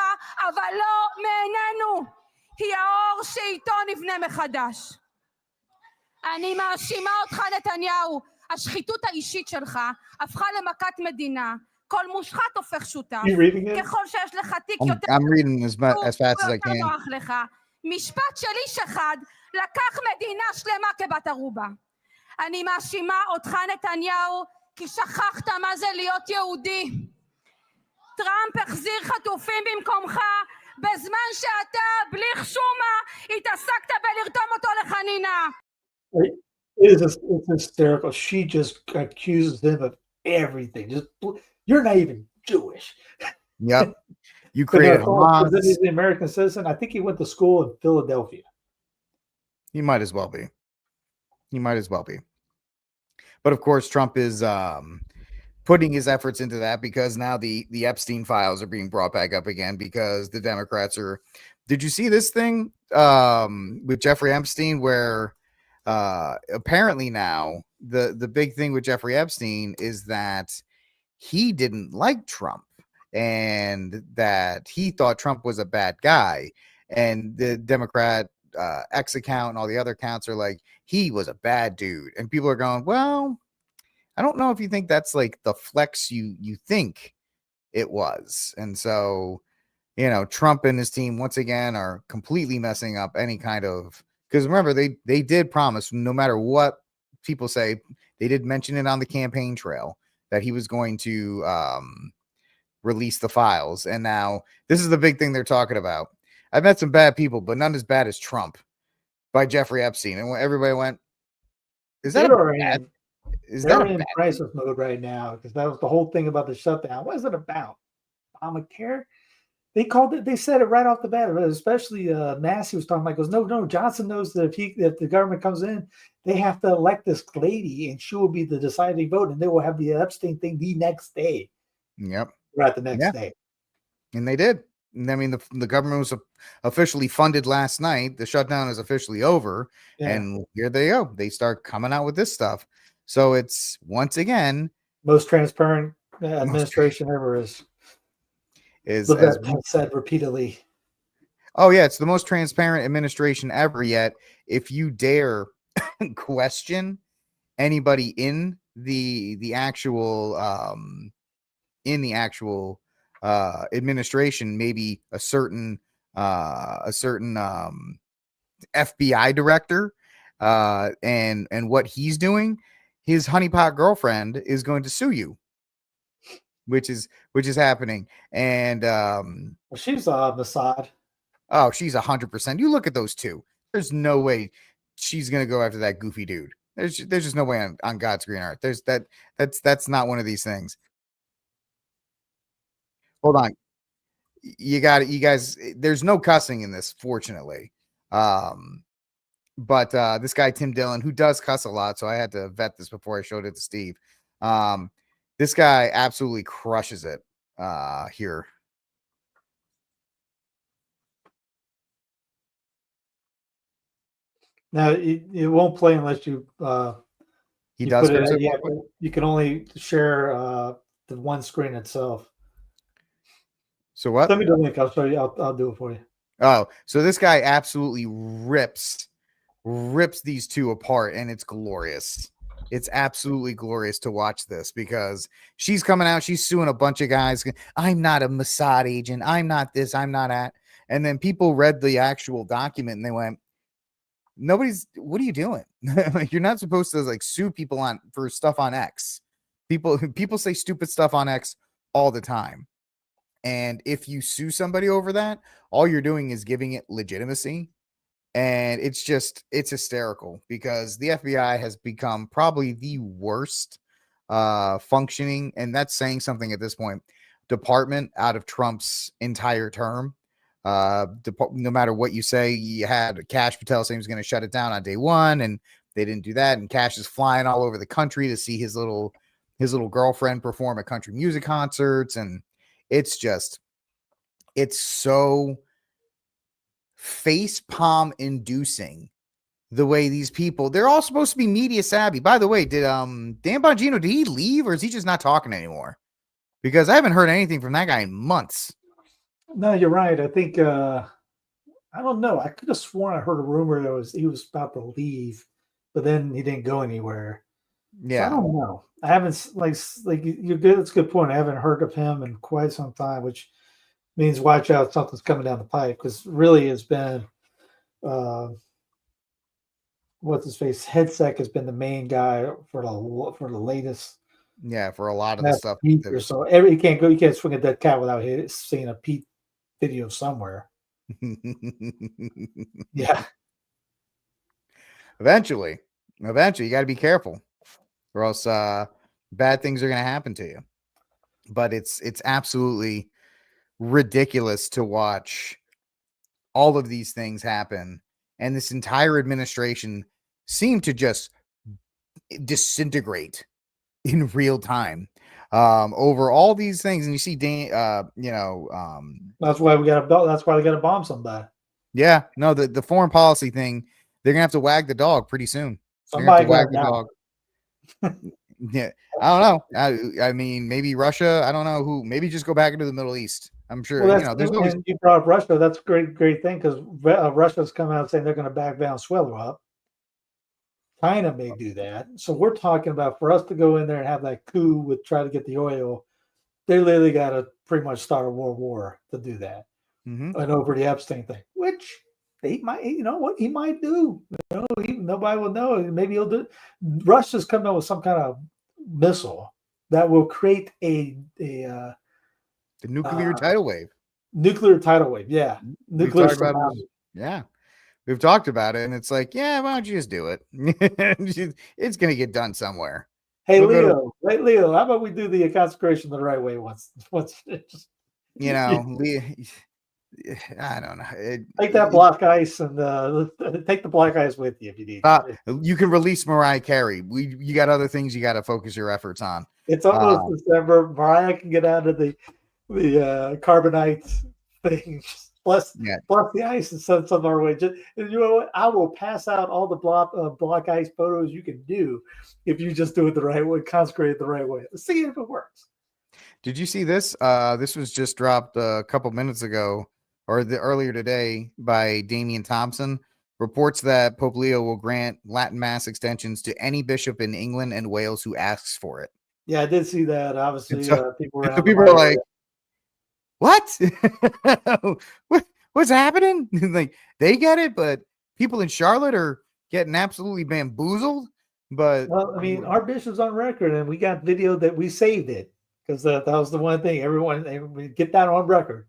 אבל לא מעינינו. היא האור שאיתו נבנה מחדש. אני מאשימה אותך נתניהו, השחיתות האישית שלך הפכה למכת מדינה. כל מושחת הופך שותף. ככל שיש לך תיק יותר... I'm reading as fast as I can. נוח לך. משפט של איש אחד לקח מדינה שלמה כבת ערובה. אני מאשימה אותך נתניהו כי שכחת מה זה להיות יהודי. טראמפ החזיר חטופים במקומך בזמן שאתה בלי חשומה התעסקת בלרתום אותו לחנינה. It's hysterical. She just accuses him of everything. You're not even Jewish. Yep. You created Hamas. He's an American citizen. I think he went to school in Philadelphia. He might as well be. But of course, Trump is putting his efforts into that because now the Epstein files are being brought back up again because the Democrats are. Did you see this thing with Jeffrey Epstein where apparently now the big thing with Jeffrey Epstein is that he didn't like Trump and that he thought Trump was a bad guy, and the Democrat X account and all the other accounts are like, he was a bad dude, and people are going, well, I don't know if you think that's like the flex you think it was. And so, Trump and his team once again are completely messing up any kind of, because remember, they did promise, no matter what people say, they did mention it on the campaign trail that he was going to release the files. And now this is the big thing they're talking about. I've met some bad people, but none as bad as Trump by Jeffrey Epstein. And everybody went, is that They're in crisis mode right now because that was the whole thing about the shutdown. What is it about? Obamacare? They said it right off the bat, especially Massey was talking about, goes, no, Johnson knows that if the government comes in, they have to elect this lady and she will be the deciding vote and they will have the Epstein thing the next day. Yep. Right, the next day. And they did. I mean, the government was officially funded last night. The shutdown is officially over. Yeah. And here they go. They start coming out with this stuff. So it's, once again, most transparent administration ever is said repeatedly. Oh, yeah. It's the most transparent administration ever. Yet, if you dare question anybody in the actual administration, maybe a certain FBI director and what he's doing, his honeypot girlfriend is going to sue you, which is happening. And she's Mossad. Oh, she's 100%. You look at those two. There's no way she's gonna go after that goofy dude. There's just no way on God's green earth. That's not one of these things. Hold on. You guys, there's no cussing in this, fortunately. But this guy, Tim Dillon, who does cuss a lot, so I had to vet this before I showed it to Steve. This guy absolutely crushes it here. Now, it won't play unless you... He does put it. fix it. Yeah, you can only share the one screen itself. So what? Send me the link. I'll show you. I'll do it for you. Oh, so this guy absolutely rips these two apart, and it's glorious. It's absolutely glorious to watch this because she's coming out, she's suing a bunch of guys. I'm not a Mossad agent. I'm not this. I'm not that. And then people read the actual document and they went, what are you doing? Like, you're not supposed to like sue people for stuff on X. People say stupid stuff on X all the time. And if you sue somebody over that, all you're doing is giving it legitimacy. And it's hysterical because the FBI has become probably the worst functioning, and that's saying something at this point, department out of Trump's entire term. No matter what you say, you had Cash Patel saying he was going to shut it down on day one, and they didn't do that. And Cash is flying all over the country to see his little girlfriend perform at country music concerts, and it's so face palm inducing the way these people, they're all supposed to be media savvy. By the way, did Dan Bongino, did he leave or is he just not talking anymore? Because I haven't heard anything from that guy in months. No, you're right. I think I don't know. I could have sworn I heard a rumor that he was about to leave, but then he didn't go anywhere. Yeah, so I don't know. I haven't like you're good. That's a good point. I haven't heard of him in quite some time, which means watch out, something's coming down the pipe, because really it's been what's his face, Hedsec has been the main guy for the latest. Yeah, for a lot of the stuff. Or so you can't swing a dead cat without seeing a Pete video somewhere. Yeah. Eventually, you got to be careful, or else bad things are going to happen to you. But it's absolutely ridiculous to watch all of these things happen, and this entire administration seemed to just disintegrate in real time over all these things. And you see that's why they got to bomb somebody. Yeah, no, the foreign policy thing, they're gonna have to wag the dog pretty soon. Somebody wag the dog. Yeah, I don't know. I mean, maybe Russia. I don't know who. Maybe just go back into the Middle East. I'm sure. Well, there's no. You brought up Russia. That's a great thing, because Russia's come out saying they're going to back Venezuela up. China may do that. So we're talking about, for us to go in there and have that coup with try to get the oil, they literally got to pretty much start a world war to do that. Mm-hmm. And over the Epstein thing, which he might, what he might do. Nobody will know. Maybe he'll do. Russia's coming out with some kind of missile that will create the nuclear tidal wave. Nuclear tidal wave, yeah. Nuclear tsunami. Yeah. We've talked about it, and it's like, yeah, why don't you just do it? It's going to get done somewhere. Hey, Leo, how about we do the consecration the right way once? I don't know. Take that black ice and take the black ice with you if you need. You can release Mariah Carey. You got other things you got to focus your efforts on. It's almost December. Mariah can get out of the carbonite thing. Plus the ice and send some our way. You know what? I will pass out all the black ice photos you can do if you just do it the right way, consecrate it the right way. Let's see if it works. Did you see this? This was just dropped a couple minutes ago, or earlier today, by Damian Thompson. Reports that Pope Leo will grant Latin Mass extensions to any bishop in England and Wales who asks for it. Yeah, I did see that. Obviously, people are like, what? What's happening? Like, they get it, but people in Charlotte are getting absolutely bamboozled. But well, I mean, our bishop's on record, and we got video that we saved it, because that was the one thing everyone get that on record.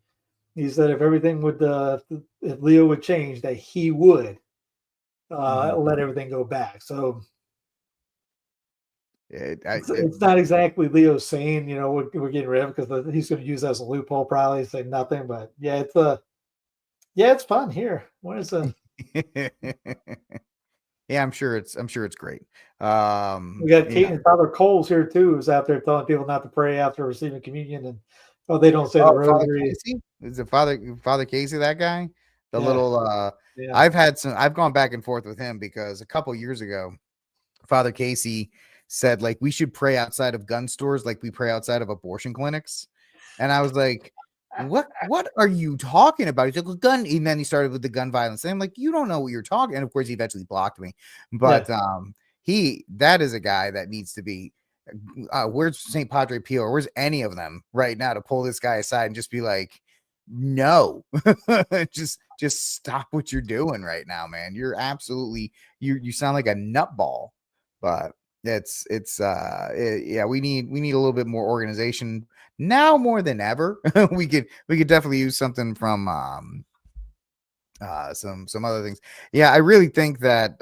He said if everything would, if Leo would change, that he would let everything go back. So it's not exactly Leo saying, we're getting rid of it, because he's going to use that as a loophole, probably say nothing. But yeah, it's fun here. What is it? Yeah, I'm sure it's great. We got Kate and Father Coles here too, who's out there telling people not to pray after receiving communion, and they don't say the rosary. Is it Father Casey, that guy? The little I've gone back and forth with him, because a couple years ago, Father Casey said like we should pray outside of gun stores like we pray outside of abortion clinics. And I was like, what are you talking about? He's like, well, gun, and then he started with the gun violence. And I'm like, you don't know what you're talking. And of course, he eventually blocked me. But that is a guy that needs to be. Where's St. Padre Pio, or where's any of them right now to pull this guy aside and just be like, no, just stop what you're doing right now, man. You're absolutely you sound like a nutball. But we need a little bit more organization now more than ever. we could definitely use something from some other things. Yeah, I really think that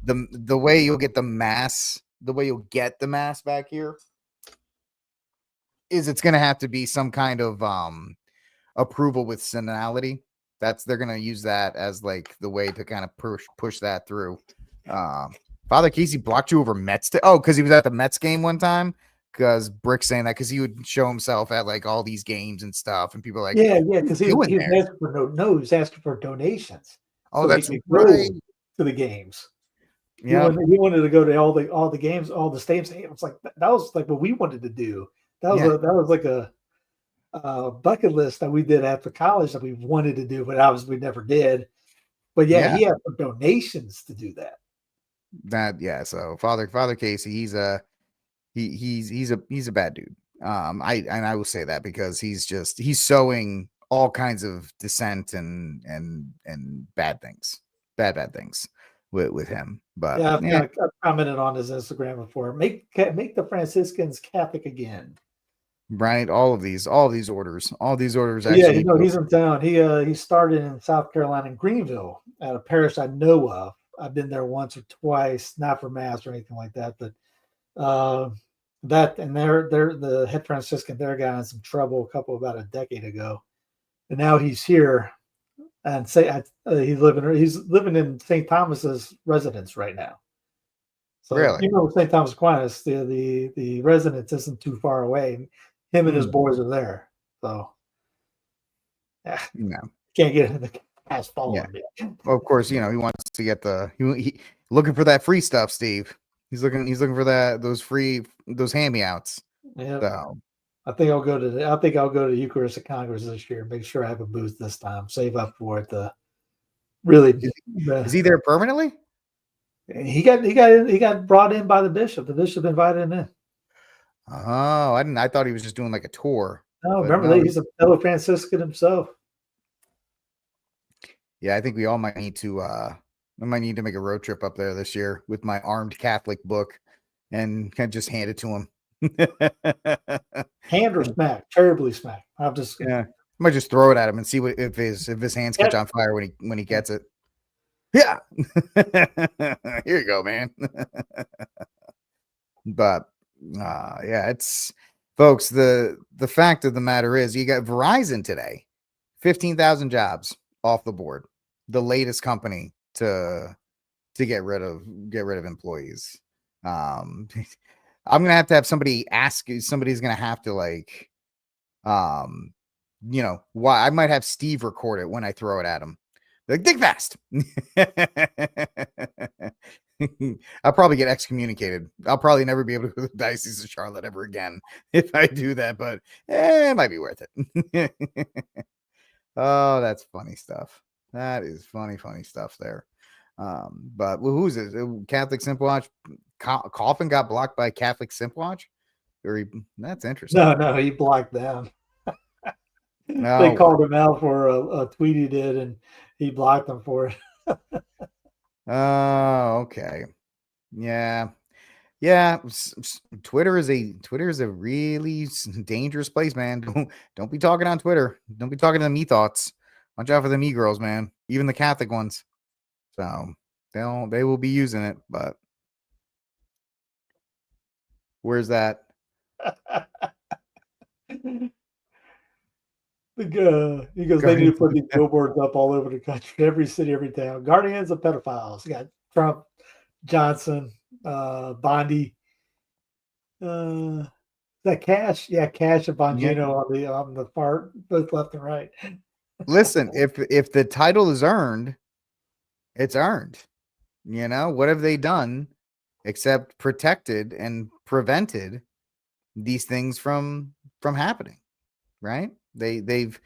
the way you'll get the mass back here is it's going to have to be some kind of approval with senality. They're going to use that as like the way to kind of push that through. Father Casey blocked you over Mets. Because he was at the Mets game one time. Because Brick's saying that because he would show himself at like all these games and stuff, and people are like, because he was asking for donations. Oh, so that's right. To the games. Yeah, he wanted to go to all the games, all the stadiums. It was like that was like what we wanted to do. That was like a bucket list that we did after college that we wanted to do, but we never did. But he had donations to do that. So Father Casey, he's a bad dude. I will say that because he's sowing all kinds of dissent and bad things with him. But I've commented on his Instagram before. Make the Franciscans Catholic again. Right, all these orders. Actually, he's in town. He started in South Carolina in Greenville at a parish I know of. I've been there once or twice, not for mass or anything like that, but they're the head Franciscan there got in some trouble about a decade ago, and now he's here and he's living in St. Thomas's residence right now. So really, St. Thomas Aquinas, the residence isn't too far away. Him and his boys are there, so can't get in the ass following me. Well, of course, he wants to get he looking for that free stuff, Steve. He's looking for those hand-me-outs. Yeah. So I think I'll go to Eucharistic Congress this year. Make sure I have a booth this time. Save up for it. Really, is he there permanently? He got brought in by the bishop. The bishop invited him in. Oh, I thought he was just doing like a tour. No, remember he's a fellow Franciscan himself. Yeah, I think we all might need to make a road trip up there this year with my Armed Catholic book and kind of just hand it to him. Hand or smack? Terribly smack. I might just throw it at him and see if his hands catch on fire when he gets it. Yeah. Here you go, man. But it's folks, the fact of the matter is you got Verizon today, 15,000 jobs off the board, the latest company to get rid of employees. I'm gonna have somebody ask you. Somebody's gonna have to why I might have Steve record it when I throw it at him. Like, dig fast. I'll probably get excommunicated. I'll probably never be able to go to the Diocese of Charlotte ever again if I do that, but it might be worth it. Oh, that's funny stuff. That is funny stuff there. But who's it? Catholic Simple Watch. Coffin got blocked by Catholic Simple Watch. That's interesting. No, he blocked them. They called him out for a tweet he did, and he blocked them for it. Oh, okay. Yeah. Twitter is a really dangerous place, man. Don't be talking on Twitter. Don't be talking to the me thoughts. Watch out for the me girls, man. Even the Catholic ones. So they will be using it, but where's that? He goes, they need to put these billboards up all over the country, every city, every town. Guardians of pedophiles. You got Trump, Johnson, Bondi, that Cash. Yeah, Cash and Bongino on the far, both left and right. Listen, if the title is earned, it's earned. What have they done except protected and prevented these things from happening, right? They've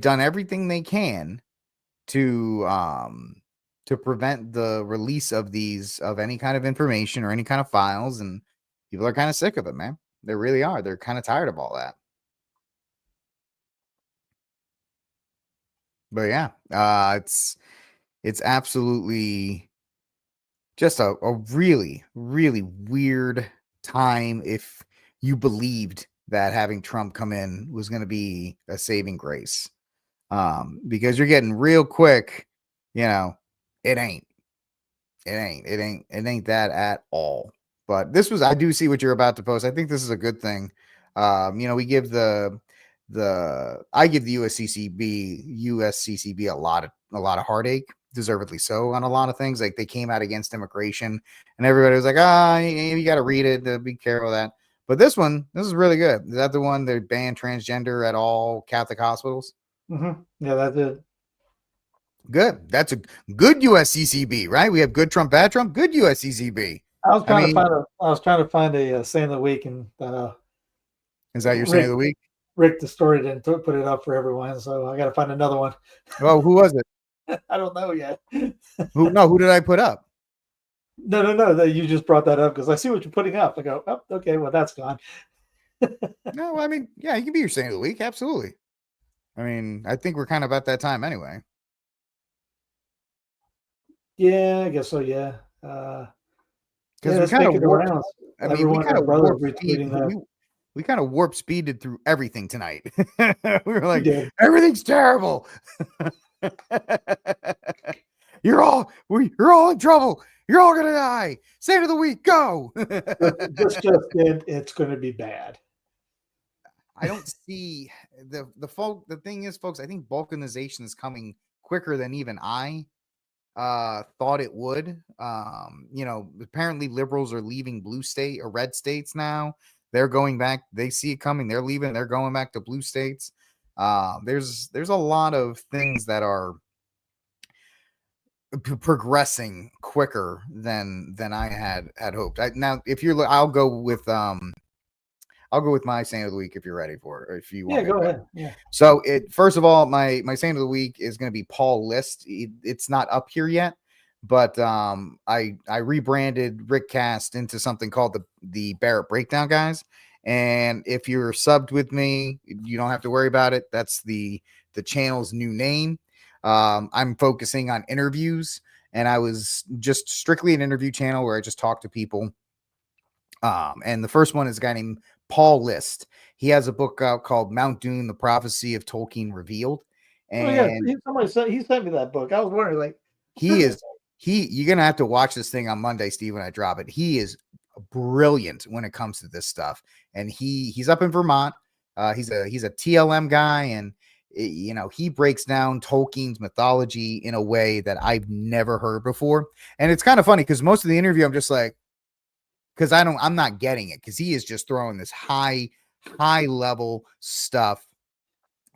done everything they can to prevent the release of any kind of information or any kind of files, and people are kind of sick of it, man. They really are. They're kind of tired of all that. But yeah, it's absolutely just a really, really weird time if you believed that having Trump come in was going to be a saving grace. Because you're getting real quick, it ain't. It ain't that at all. But I do see what you're about to post. I think this is a good thing. We give I give the USCCB a lot of heartache, deservedly so, on a lot of things. Like, they came out against immigration, and everybody was like, you got to read it, be careful of that. But this is really good. Is that the one that banned transgender at all Catholic hospitals? Mm-hmm. Yeah, that's it. Good. That's a good USCCB, right? We have good Trump, bad Trump, good USCCB. I was trying to find a saying of the week, and is that your saying of the week? Rick distorted it and put it up for everyone, so I got to find another one. Well, who was it? I don't know yet. Who did I put up? No. You just brought that up because I see what you're putting up. I go, oh, okay, well, that's gone. No, I mean, yeah, you can be your saying of the week. Absolutely. I mean, I think we're kind of at that time anyway. Yeah, I guess so. Yeah. Because we kind of warped. I mean, we kind of warp speeded through everything tonight. We were like, everything's terrible. You're all in trouble. You're all gonna die. Saint of the week, go. just it's going to be bad. I don't see the thing is, folks, I think balkanization is coming quicker than even I thought it would. Apparently liberals are leaving blue state or red states now. They're going back. They see it coming. They're leaving. They're going back to blue states. There's a lot of things that are progressing quicker than I had hoped. Now, if you're, I'll go with my saint of the week if you're ready for it, or if you want. Yeah, go ahead. Yeah. So first of all, my saint of the week is going to be Paul List. It's not up here yet, but I rebranded Rickcast into something called the Barrett Breakdown Guys. And if you're subbed with me, you don't have to worry about it. That's the channel's new name. I'm focusing on interviews, and I was just strictly an interview channel where I just talk to people. And the first one is a guy named Paul List. He has a book out called Mount Doom: The Prophecy of Tolkien Revealed. And he sent me that book. I was wondering, like, you're gonna have to watch this thing on Monday, Steve, when I drop it. He is brilliant when it comes to this stuff, and he's up in Vermont. He's a TLM guy, and he breaks down Tolkien's mythology in a way that I've never heard before. And it's kind of funny because most of the interview I'm just like, because I'm not getting it, because he is just throwing this high level stuff.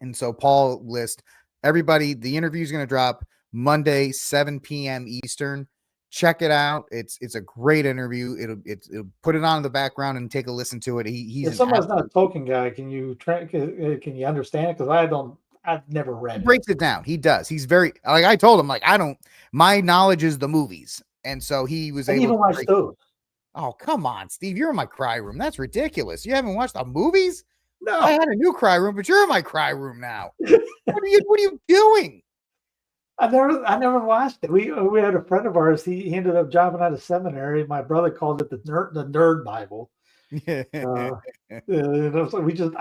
And so Paul List, everybody, the interview is going to drop Monday, 7 p.m. Eastern. Check it out. It's a great interview. It'll put it on in the background and take a listen to it. He's somebody's not a Tolkien guy. Can you understand it? Because I've never read it. He breaks it down. He does. He's very, like, I told him, like, my knowledge is the movies. And so he was able to watch those. Oh, come on, Steve. You're in my cry room. That's ridiculous. You haven't watched the movies? No. I had a new cry room, but you're in my cry room now. What are you doing? I never watched it. We had a friend of ours. He ended up dropping out of seminary. My brother called it the nerd Bible. Yeah. I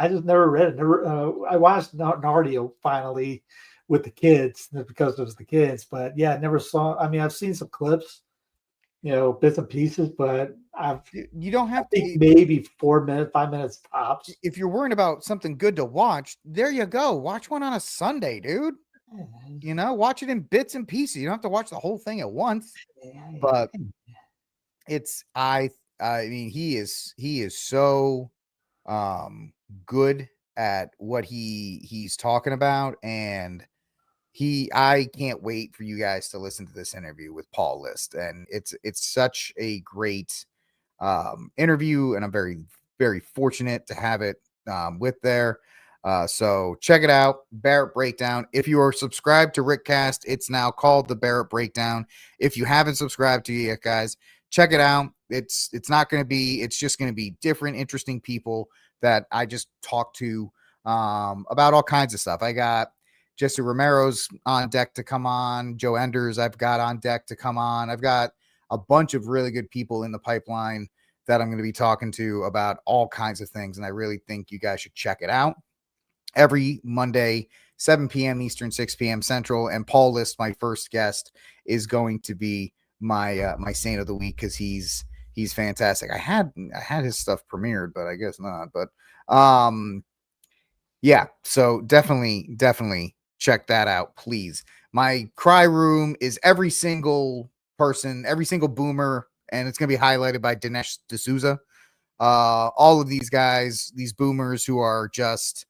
just never read it. I watched Narnia finally with the kids because it was the kids. But yeah, I never saw. I mean, I've seen some clips, bits and pieces, but you don't have to. Maybe 4 minutes, 5 minutes tops. If you're worrying about something good to watch, there you go. Watch one on a Sunday, dude. Watch it in bits and pieces. You don't have to watch the whole thing at once. But I mean, he is so good at what he's talking about, and I can't wait for you guys to listen to this interview with Paul List. And it's such a great interview, and I'm very, very fortunate to have it with there. So check it out, Barrett Breakdown. If you are subscribed to Rickcast, it's now called the Barrett Breakdown. If you haven't subscribed to it yet, guys, check it out. It's not going to be, it's just going to be different, interesting people that I just talk to about all kinds of stuff. I got Jesse Romero's on deck to come on. Joe Enders I've got on deck to come on. I've got a bunch of really good people in the pipeline that I'm going to be talking to about all kinds of things, and I really think you guys should check it out. Every Monday, 7 p.m. Eastern, 6 p.m. Central, and Paul List, my first guest, is going to be my my Saint of the Week because he's fantastic. I had his stuff premiered, but I guess not. But yeah, so definitely check that out, please. My cry room is every single person, every single boomer, and it's going to be highlighted by Dinesh D'Souza. All of these guys, these boomers who are just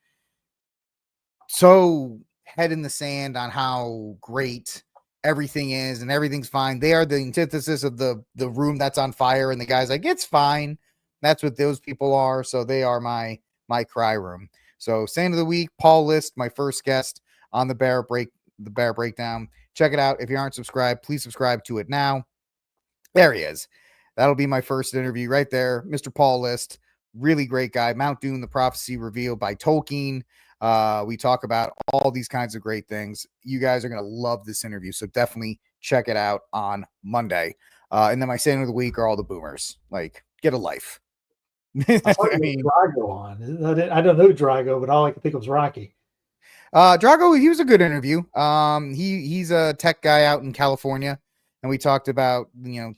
so head in the sand on how great everything is and everything's fine. They are the antithesis of the room that's on fire, and the guy's like, it's fine. That's what those people are. So they are my cry room. So Saint of the Week, Paul List, my first guest on the Barrett Breakdown. Check it out. If you aren't subscribed, please subscribe to it now. There he is. That'll be my first interview right there. Mr. Paul List, really great guy. Mount Doom, the Prophecy Revealed by Tolkien. We talk about all these kinds of great things. You guys are going to love this interview, so definitely check it out on Monday. And then my Saint of the Week are all the boomers. Like, get a life. I mean, Drago on. I don't know Drago, but all I can think of was Rocky. Drago, he was a good interview. He's a tech guy out in California, and we talked about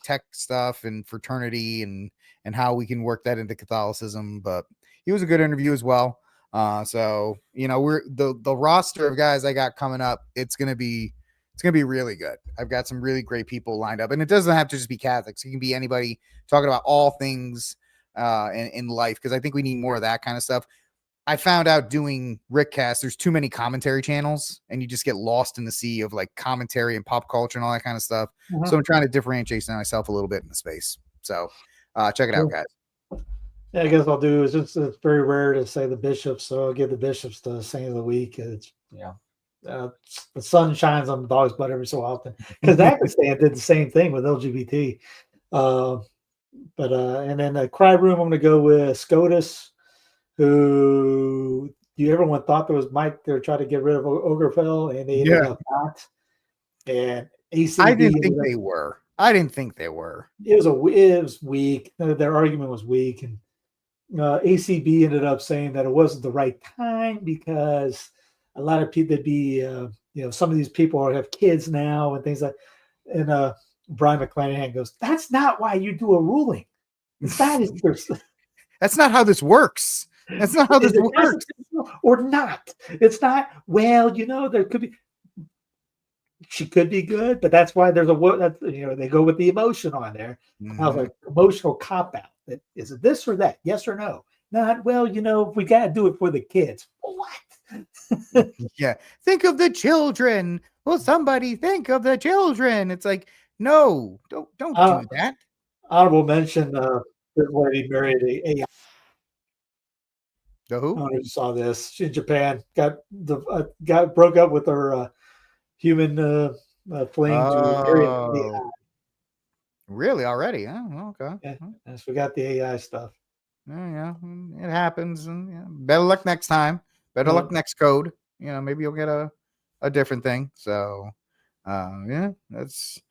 tech stuff and fraternity and how we can work that into Catholicism. But he was a good interview as well. So we're the roster of guys I got coming up. It's gonna be really good. I've got some really great people lined up, and it doesn't have to just be Catholics. It can be anybody talking about all things in life, because I think we need more of that kind of stuff. I found out doing Rickcast, there's too many commentary channels, and you just get lost in the sea of like commentary and pop culture and all that kind of stuff. Mm-hmm. So I'm trying to differentiate myself a little bit in the space. So check it out, guys. Yeah, I guess I'll do is it's very rare to say the bishops, so I'll give the bishops the Saint of the Week. It's the sun shines on the dog's butt every so often, because Pakistan did the same thing with LGBT. And then the cry room, I'm going to go with SCOTUS, who everyone thought there was Mike. They were trying to get rid of Ogerfell, and they ended up not. And ACB, I didn't think they were. It was weak. Their argument was weak, and ACB ended up saying that it wasn't the right time because a lot of people some of these people have kids now and things like. And Brian McClanahan goes, "That's not why you do a ruling. That's not how this works. That's not how this works, or not. It's not. Well, there could be." She could be good, but that's why there's they go with the emotion on there. Mm-hmm. I was like, emotional cop out. Is it this or that? Yes or no? Not, well, we got to do it for the kids. What? Yeah. Think of the children. Well, somebody think of the children. It's like, no, don't do that. Honorable mention, this lady married a AI. The who? I saw this. She in Japan got broke up with her human fling to marry AI. Really? Already? Oh, okay. Yeah, yes, we got the AI stuff. Yeah, it happens. And better luck next time. Better luck next code. Maybe you'll get a different thing. So, that's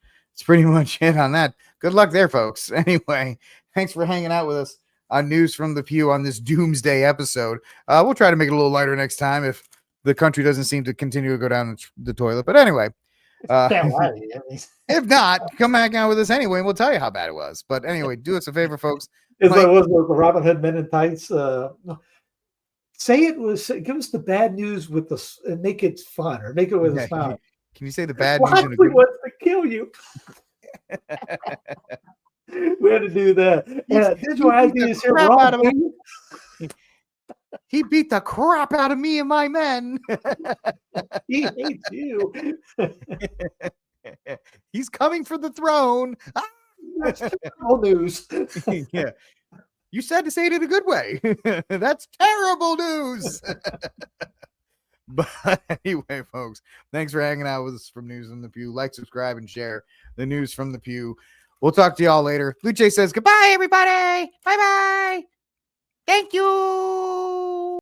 pretty much it on that. Good luck there, folks. Anyway, thanks for hanging out with us on News from the Pew on this Doomsday episode. We'll try to make it a little lighter next time if the country doesn't seem to continue to go down the toilet. But anyway, if not, come back out with us anyway, and we'll tell you how bad it was. But anyway, do us a favor, folks. It's like was the Robin Hood Men in Tights. Give us the bad news with and make it fun, or make it with a smile. Can you say the bad news? He wants to kill you. We had to do that. This is why I do this here wrong. He beat the crap out of me and my men. He hates you. He's coming for the throne. That's terrible news. Yeah. You said to say it in a good way. That's terrible news. But anyway, folks, thanks for hanging out with us from News from the Pew. Like, subscribe, and share the News from the Pew. We'll talk to y'all later. Luce says goodbye, everybody. Bye-bye. Thank you.